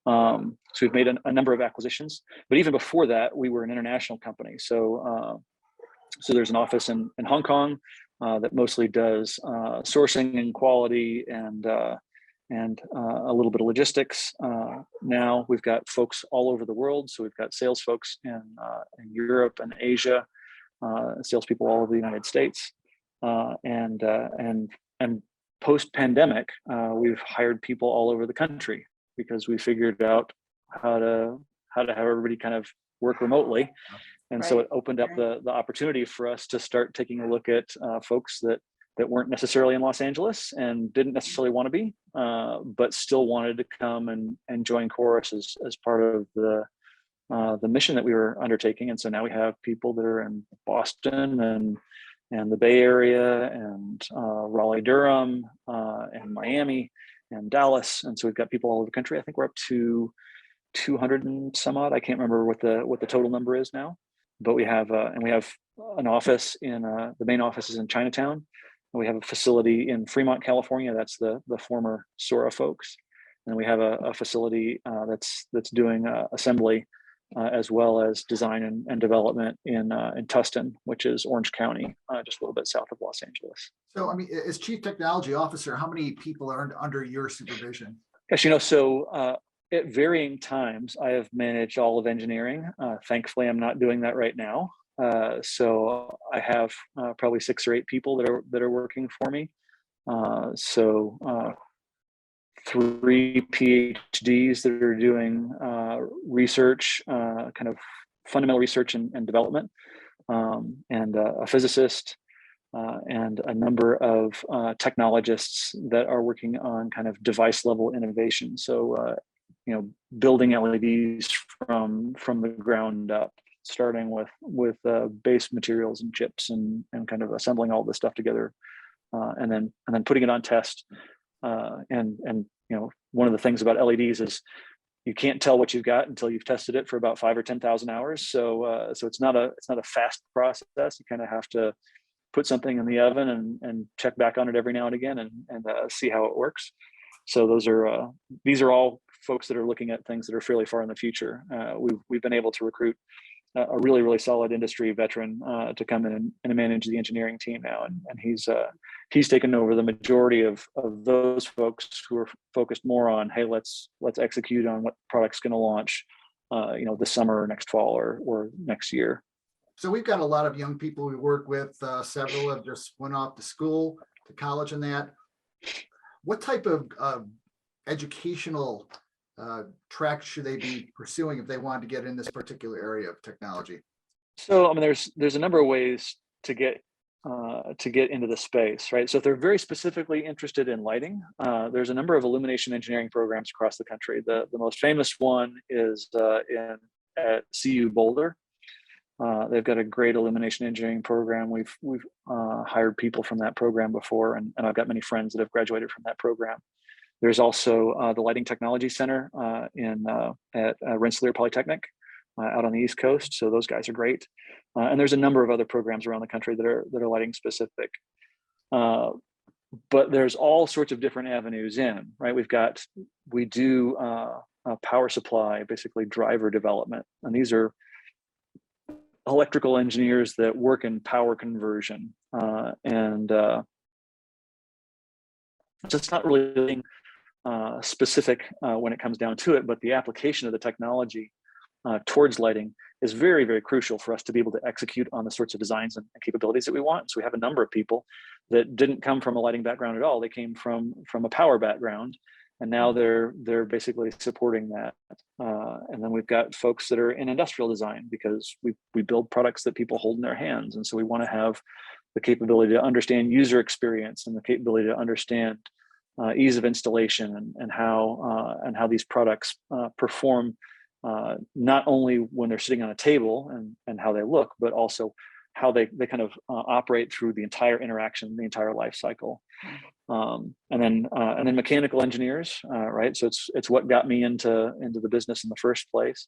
So we've made a number of acquisitions, but even before that, we were an international company. So So there's an office in Hong Kong that mostly does sourcing and quality and a little bit of logistics. Now we've got folks all over the world. So we've got sales folks in Europe and Asia, salespeople all over the United States, and post-pandemic, we've hired people all over the country because we figured out how to have everybody kind of work remotely. And so it opened up the opportunity for us to start taking a look at folks that weren't necessarily in Los Angeles and didn't necessarily want to be, but still wanted to come and join Chorus as part of the mission that we were undertaking. And so now we have people that are in Boston and the Bay Area and Raleigh, Durham, and Miami and Dallas. And so we've got people all over the country. I think we're up to 200 and some odd. I can't remember what the total number is now, but we have an office the main office is in Chinatown. And we have a facility in Fremont, California. That's the former Sora folks. And we have a facility that's doing assembly as well as design and development in Tustin, which is Orange County, just a little bit south of Los Angeles. So, I mean, as Chief Technology Officer, how many people are under your supervision? Yes, so at varying times, I have managed all of engineering. Thankfully, I'm not doing that right now. So I have probably 6 or 8 people that are working for me. 3 PhDs that are doing research, kind of fundamental research and development, and a physicist, and a number of technologists that are working on kind of device level innovation. So, building LEDs from the ground up, starting with base materials and chips and kind of assembling all this stuff together, and then putting it on test. And one of the things about LEDs is you can't tell what you've got until you've tested it for about 5,000 or 10,000 hours. So it's not a fast process. You kind of have to put something in the oven and check back on it every now and again and see how it works. So these are all folks that are looking at things that are fairly far in the future. We've been able to recruit a really, really solid industry veteran to come in and manage the engineering team now. And he's taken over the majority of those folks who are focused more on, hey, let's execute on what product's going to launch, this summer or next fall or next year. So we've got a lot of young people we work with. Several have just went off to school, to college and that. What type of educational track should they be pursuing if they want to get in this particular area of technology? So, I mean, there's a number of ways to get into the space, right? So if they're very specifically interested in lighting, there's a number of illumination engineering programs across the country. The most famous one is at CU Boulder. They've got a great illumination engineering program. We've hired people from that program before, and I've got many friends that have graduated from that program. There's also the Lighting Technology Center at Rensselaer Polytechnic out on the East Coast. So those guys are great. And there's a number of other programs around the country that are lighting specific. But there's all sorts of different avenues in, right? We do a power supply, basically driver development. And these are electrical engineers that work in power conversion. And so it's not really specific when it comes down to it, but the application of the technology towards lighting is very, very crucial for us to be able to execute on the sorts of designs and capabilities that we want. So we have a number of people that didn't come from a lighting background at all. They came from a power background, and now they're basically supporting that. And then we've got folks that are in industrial design because we build products that people hold in their hands, and so we want to have the capability to understand user experience and the capability to understand ease of installation and how these products perform, not only when they're sitting on a table and how they look, but also how they kind of operate through the entire interaction, the entire life cycle. And then mechanical engineers, right? So it's what got me into the business in the first place.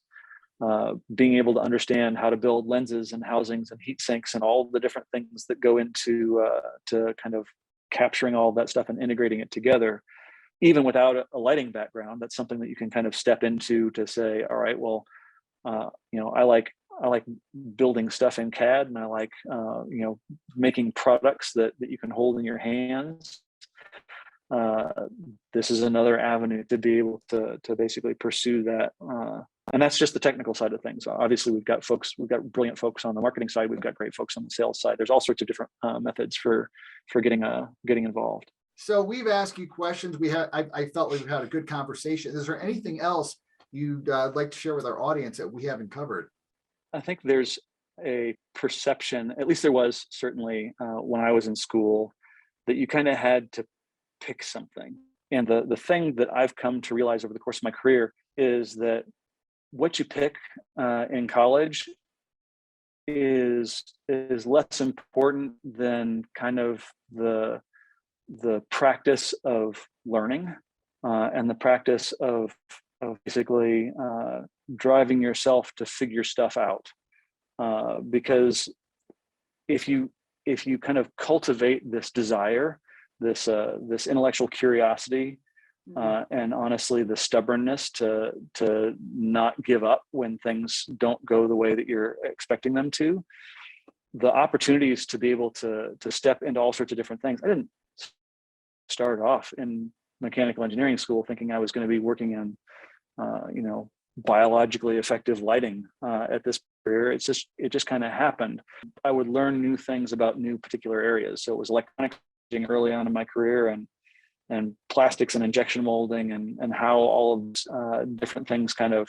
Being able to understand how to build lenses and housings and heat sinks and all the different things that go into to kind of capturing all of that stuff and integrating it together, even without a lighting background. That's something that you can kind of step into to say, all right, well, I like building stuff in CAD, and I like making products that you can hold in your hands. This is another avenue to be able to basically pursue that. And that's just the technical side of things. Obviously, we've got brilliant folks on the marketing side. We've got great folks on the sales side. There's all sorts of different methods for getting involved. So we've asked you questions. I felt like we've had a good conversation. Is there anything else you'd like to share with our audience that we haven't covered? I think there's a perception, at least there was certainly when I was in school, that you kind of had to pick something. And the thing that I've come to realize over the course of my career is that what you pick in college is less important than kind of the practice of learning and the practice of basically driving yourself to figure stuff out. Because if you kind of cultivate this desire, this intellectual curiosity, and honestly the stubbornness to not give up when things don't go the way that you're expecting them to, the opportunities to be able to step into all sorts of different things. I didn't start off in mechanical engineering school thinking I was going to be working in biologically effective lighting at this career. It just kind of happened. I would learn new things about new particular areas. So it was electronics early on in my career, and plastics and injection molding, and how all of different things kind of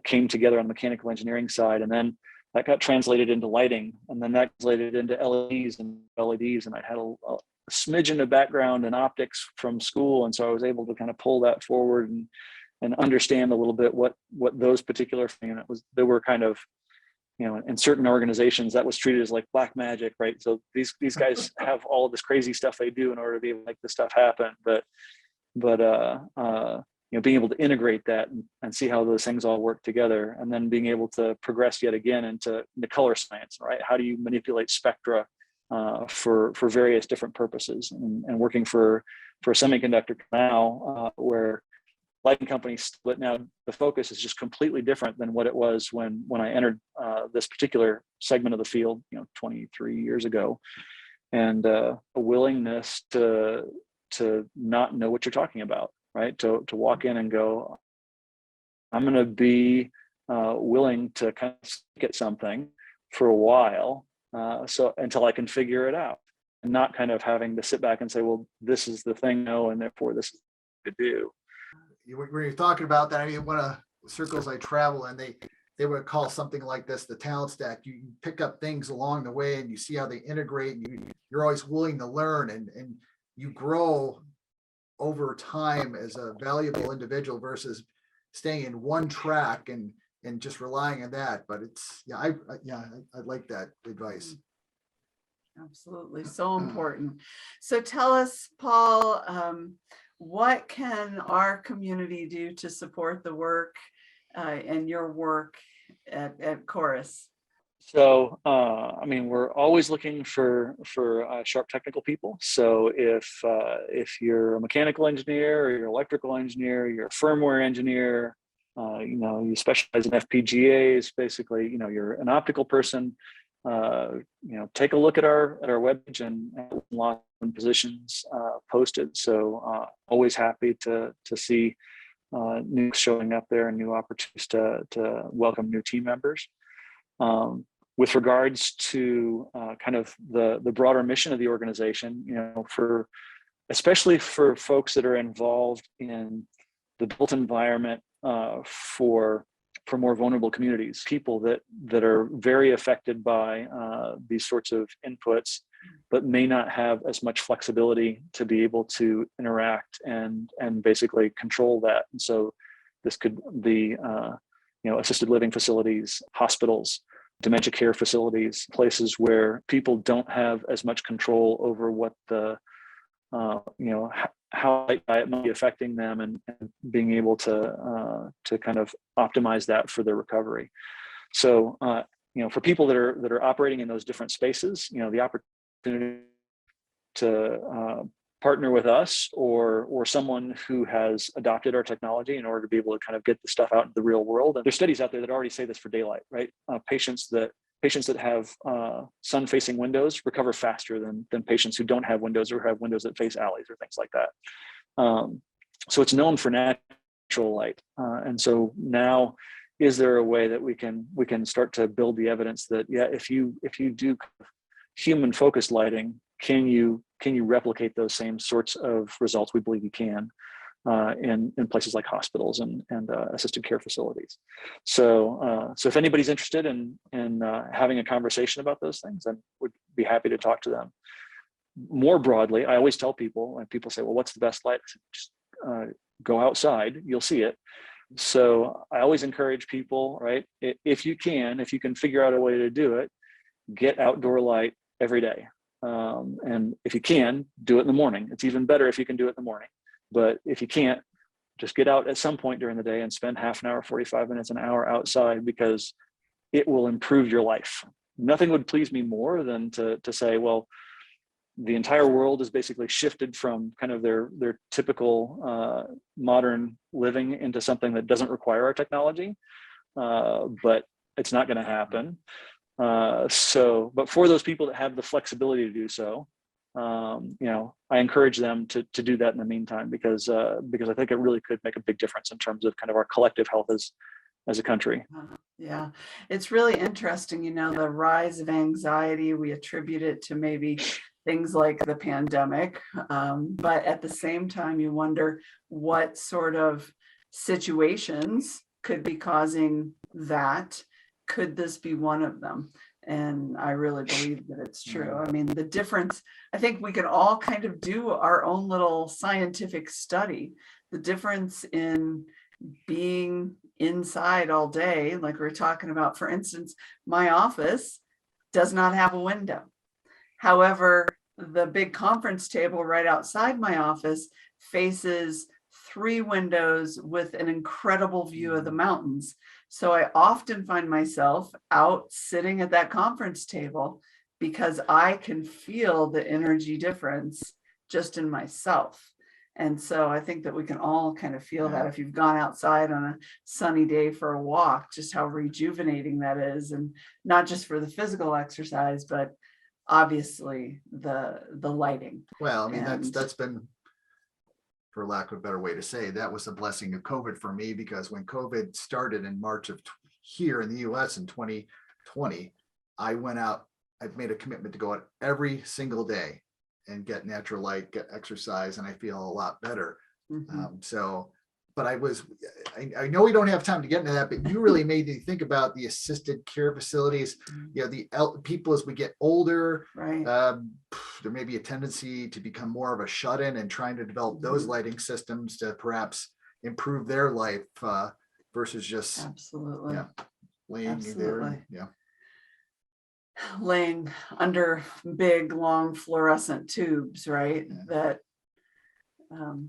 came together on the mechanical engineering side. And then that got translated into lighting, and then that translated into LEDs. And I had a smidgen of background in optics from school. And so I was able to kind of pull that forward and understand a little bit what those particular things, they were kind of, in certain organizations that was treated as like black magic, right? So these guys have all of this crazy stuff they do in order to be able to make this stuff happen. But being able to integrate that and see how those things all work together, and then being able to progress yet again into color science, right? How do you manipulate spectra for various different purposes, and working for a semiconductor now where lighting companies split. Now the focus is just completely different than what it was when I entered this particular segment of the field, 23 years ago, and a willingness to not know what you're talking about, right? To walk in and go, I'm going to be willing to kind of get something for a while, so until I can figure it out, and not kind of having to sit back and say, well, this is the thing, no, and therefore this is what to do. When you're talking about that, I mean, one of the circles I travel in, they would call something like this the talent stack. You pick up things along the way, and you see how they integrate, and you're always willing to learn, and you grow over time as a valuable individual versus staying in one track and just relying on that. But it's I like that advice. Absolutely, so important. So tell us, Paul, what can our community do to support the work and your work at Chorus? So, we're always looking for sharp technical people. So if you're a mechanical engineer, or you're an electrical engineer, you're a firmware engineer, you specialize in FPGAs, basically, you're an optical person, take a look at our webpage, and lots of positions posted. So always happy to see new showing up there and new opportunities to welcome new team members. With regards to kind of the broader mission of the organization, especially for folks that are involved in the built environment for more vulnerable communities, people that are very affected by these sorts of inputs, but may not have as much flexibility to be able to interact and basically control that. And so this could be assisted living facilities, hospitals, dementia care facilities, places where people don't have as much control over what the how it might be affecting them, and being able to kind of optimize that for their recovery. So for people that are operating in those different spaces, the opportunity to partner with us or someone who has adopted our technology in order to be able to kind of get the stuff out into the real world. And there's studies out there that already say this for daylight, right? Patients that have sun-facing windows recover faster than patients who don't have windows or have windows that face alleys or things like that. So it's known for natural light, and so now, is there a way that we can start to build the evidence that if you do human-focused lighting, can you replicate those same sorts of results? We believe you can in places like hospitals and assisted care facilities. So if anybody's interested in having a conversation about those things, then we'd be happy to talk to them. More broadly, I always tell people, and people say, well, what's the best light? Just go outside, you'll see it. So I always encourage people, right? If you can figure out a way to do it, get outdoor light every day. And if you can, do it in the morning. It's even better if you can do it in the morning. But if you can't, just get out at some point during the day and spend half an hour, 45 minutes, an hour outside, because it will improve your life. Nothing would please me more than to say, well, the entire world has basically shifted from kind of their typical modern living into something that doesn't require our technology, but it's not going to happen. But for those people that have the flexibility to do so, I encourage them to do that in the meantime, because I think it really could make a big difference in terms of kind of our collective health as a country. Yeah, it's really interesting, the rise of anxiety, we attribute it to maybe things like the pandemic, but at the same time, you wonder what sort of situations could be causing that. Could this be one of them? And I really believe that it's true. I mean, the difference, I think we can all kind of do our own little scientific study. The difference in being inside all day, like we were talking about, for instance, my office does not have a window. However, the big conference table right outside my office faces 3 windows with an incredible view of the mountains. So I often find myself out sitting at that conference table because I can feel the energy difference just in myself. And so I think that we can all kind of feel that if you've gone outside on a sunny day for a walk, just how rejuvenating that is. And not just for the physical exercise, but obviously the lighting. Well, I mean, that's been, for lack of a better way to say, that was a blessing of COVID for me, because when COVID started in March of here in the US in 2020, I went out, I've made a commitment to go out every single day and get natural light, get exercise, and I feel a lot better. But I know we don't have time to get into that, but you really made me think about the assisted care facilities. The people, as we get older, right? There may be a tendency to become more of a shut-in, and trying to develop those lighting systems to perhaps improve their life versus just laying there. Laying under big, long fluorescent tubes, right? That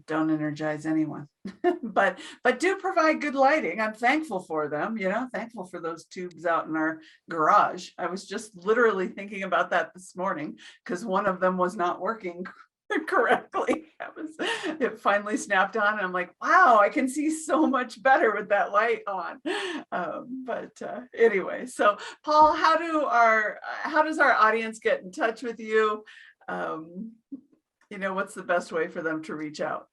don't energize anyone, but do provide good lighting. I'm thankful for them, thankful for those tubes out in our garage. I was just literally thinking about that this morning because one of them was not working correctly. It finally snapped on, and I'm like, wow, I can see so much better with that light on. Anyway, so Paul, how does our audience get in touch with you? What's the best way for them to reach out?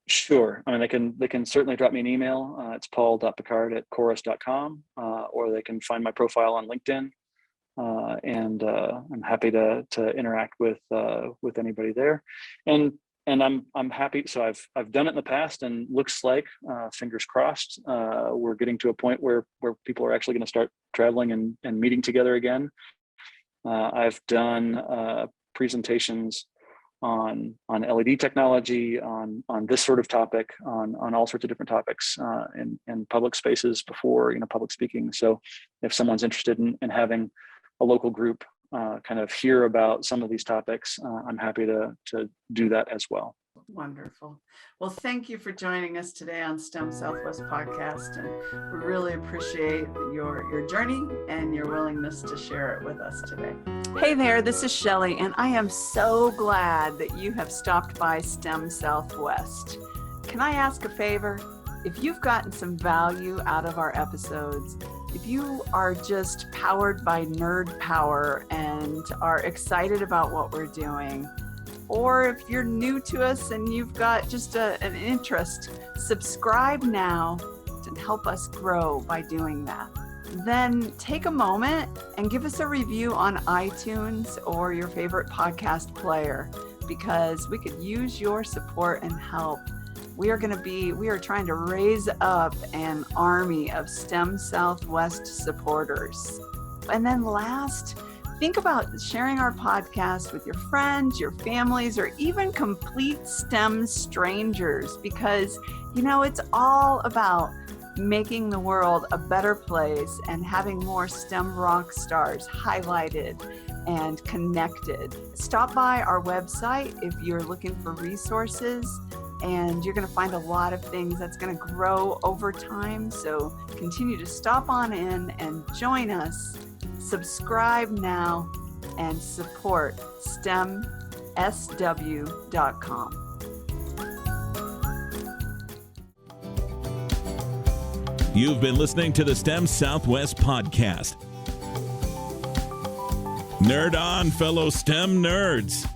Sure. I mean, they can certainly drop me an email. It's paul.pickard@chorus.com, or they can find my profile on LinkedIn. And I'm happy to interact with anybody there. And I'm happy. So I've done it in the past, and looks like, fingers crossed, we're getting to a point where people are actually going to start traveling and meeting together again. I've done presentations on LED technology, on this sort of topic, on all sorts of different topics in public spaces before, public speaking. So if someone's interested in having a local group kind of hear about some of these topics, I'm happy to do that as well. Wonderful. Well, thank you for joining us today on STEM Southwest Podcast, and we really appreciate your journey and your willingness to share it with us today. Hey there, this is Shelley, and I am so glad that you have stopped by STEM Southwest. Can I ask a favor? If you've gotten some value out of our episodes, if you are just powered by nerd power and are excited about what we're doing, or if you're new to us and you've got just an interest, subscribe now to help us grow by doing that. Then take a moment and give us a review on iTunes or your favorite podcast player, because we could use your support and help. We are trying to raise up an army of STEM Southwest supporters. And then last, think about sharing our podcast with your friends, your families, or even complete STEM strangers, because, it's all about making the world a better place and having more STEM rock stars highlighted and connected. Stop by our website if you're looking for resources, and you're going to find a lot of things that's going to grow over time. So continue to stop on in and join us. Subscribe now and support STEMSW.com. You've been listening to the STEM Southwest podcast. Nerd on, fellow STEM nerds.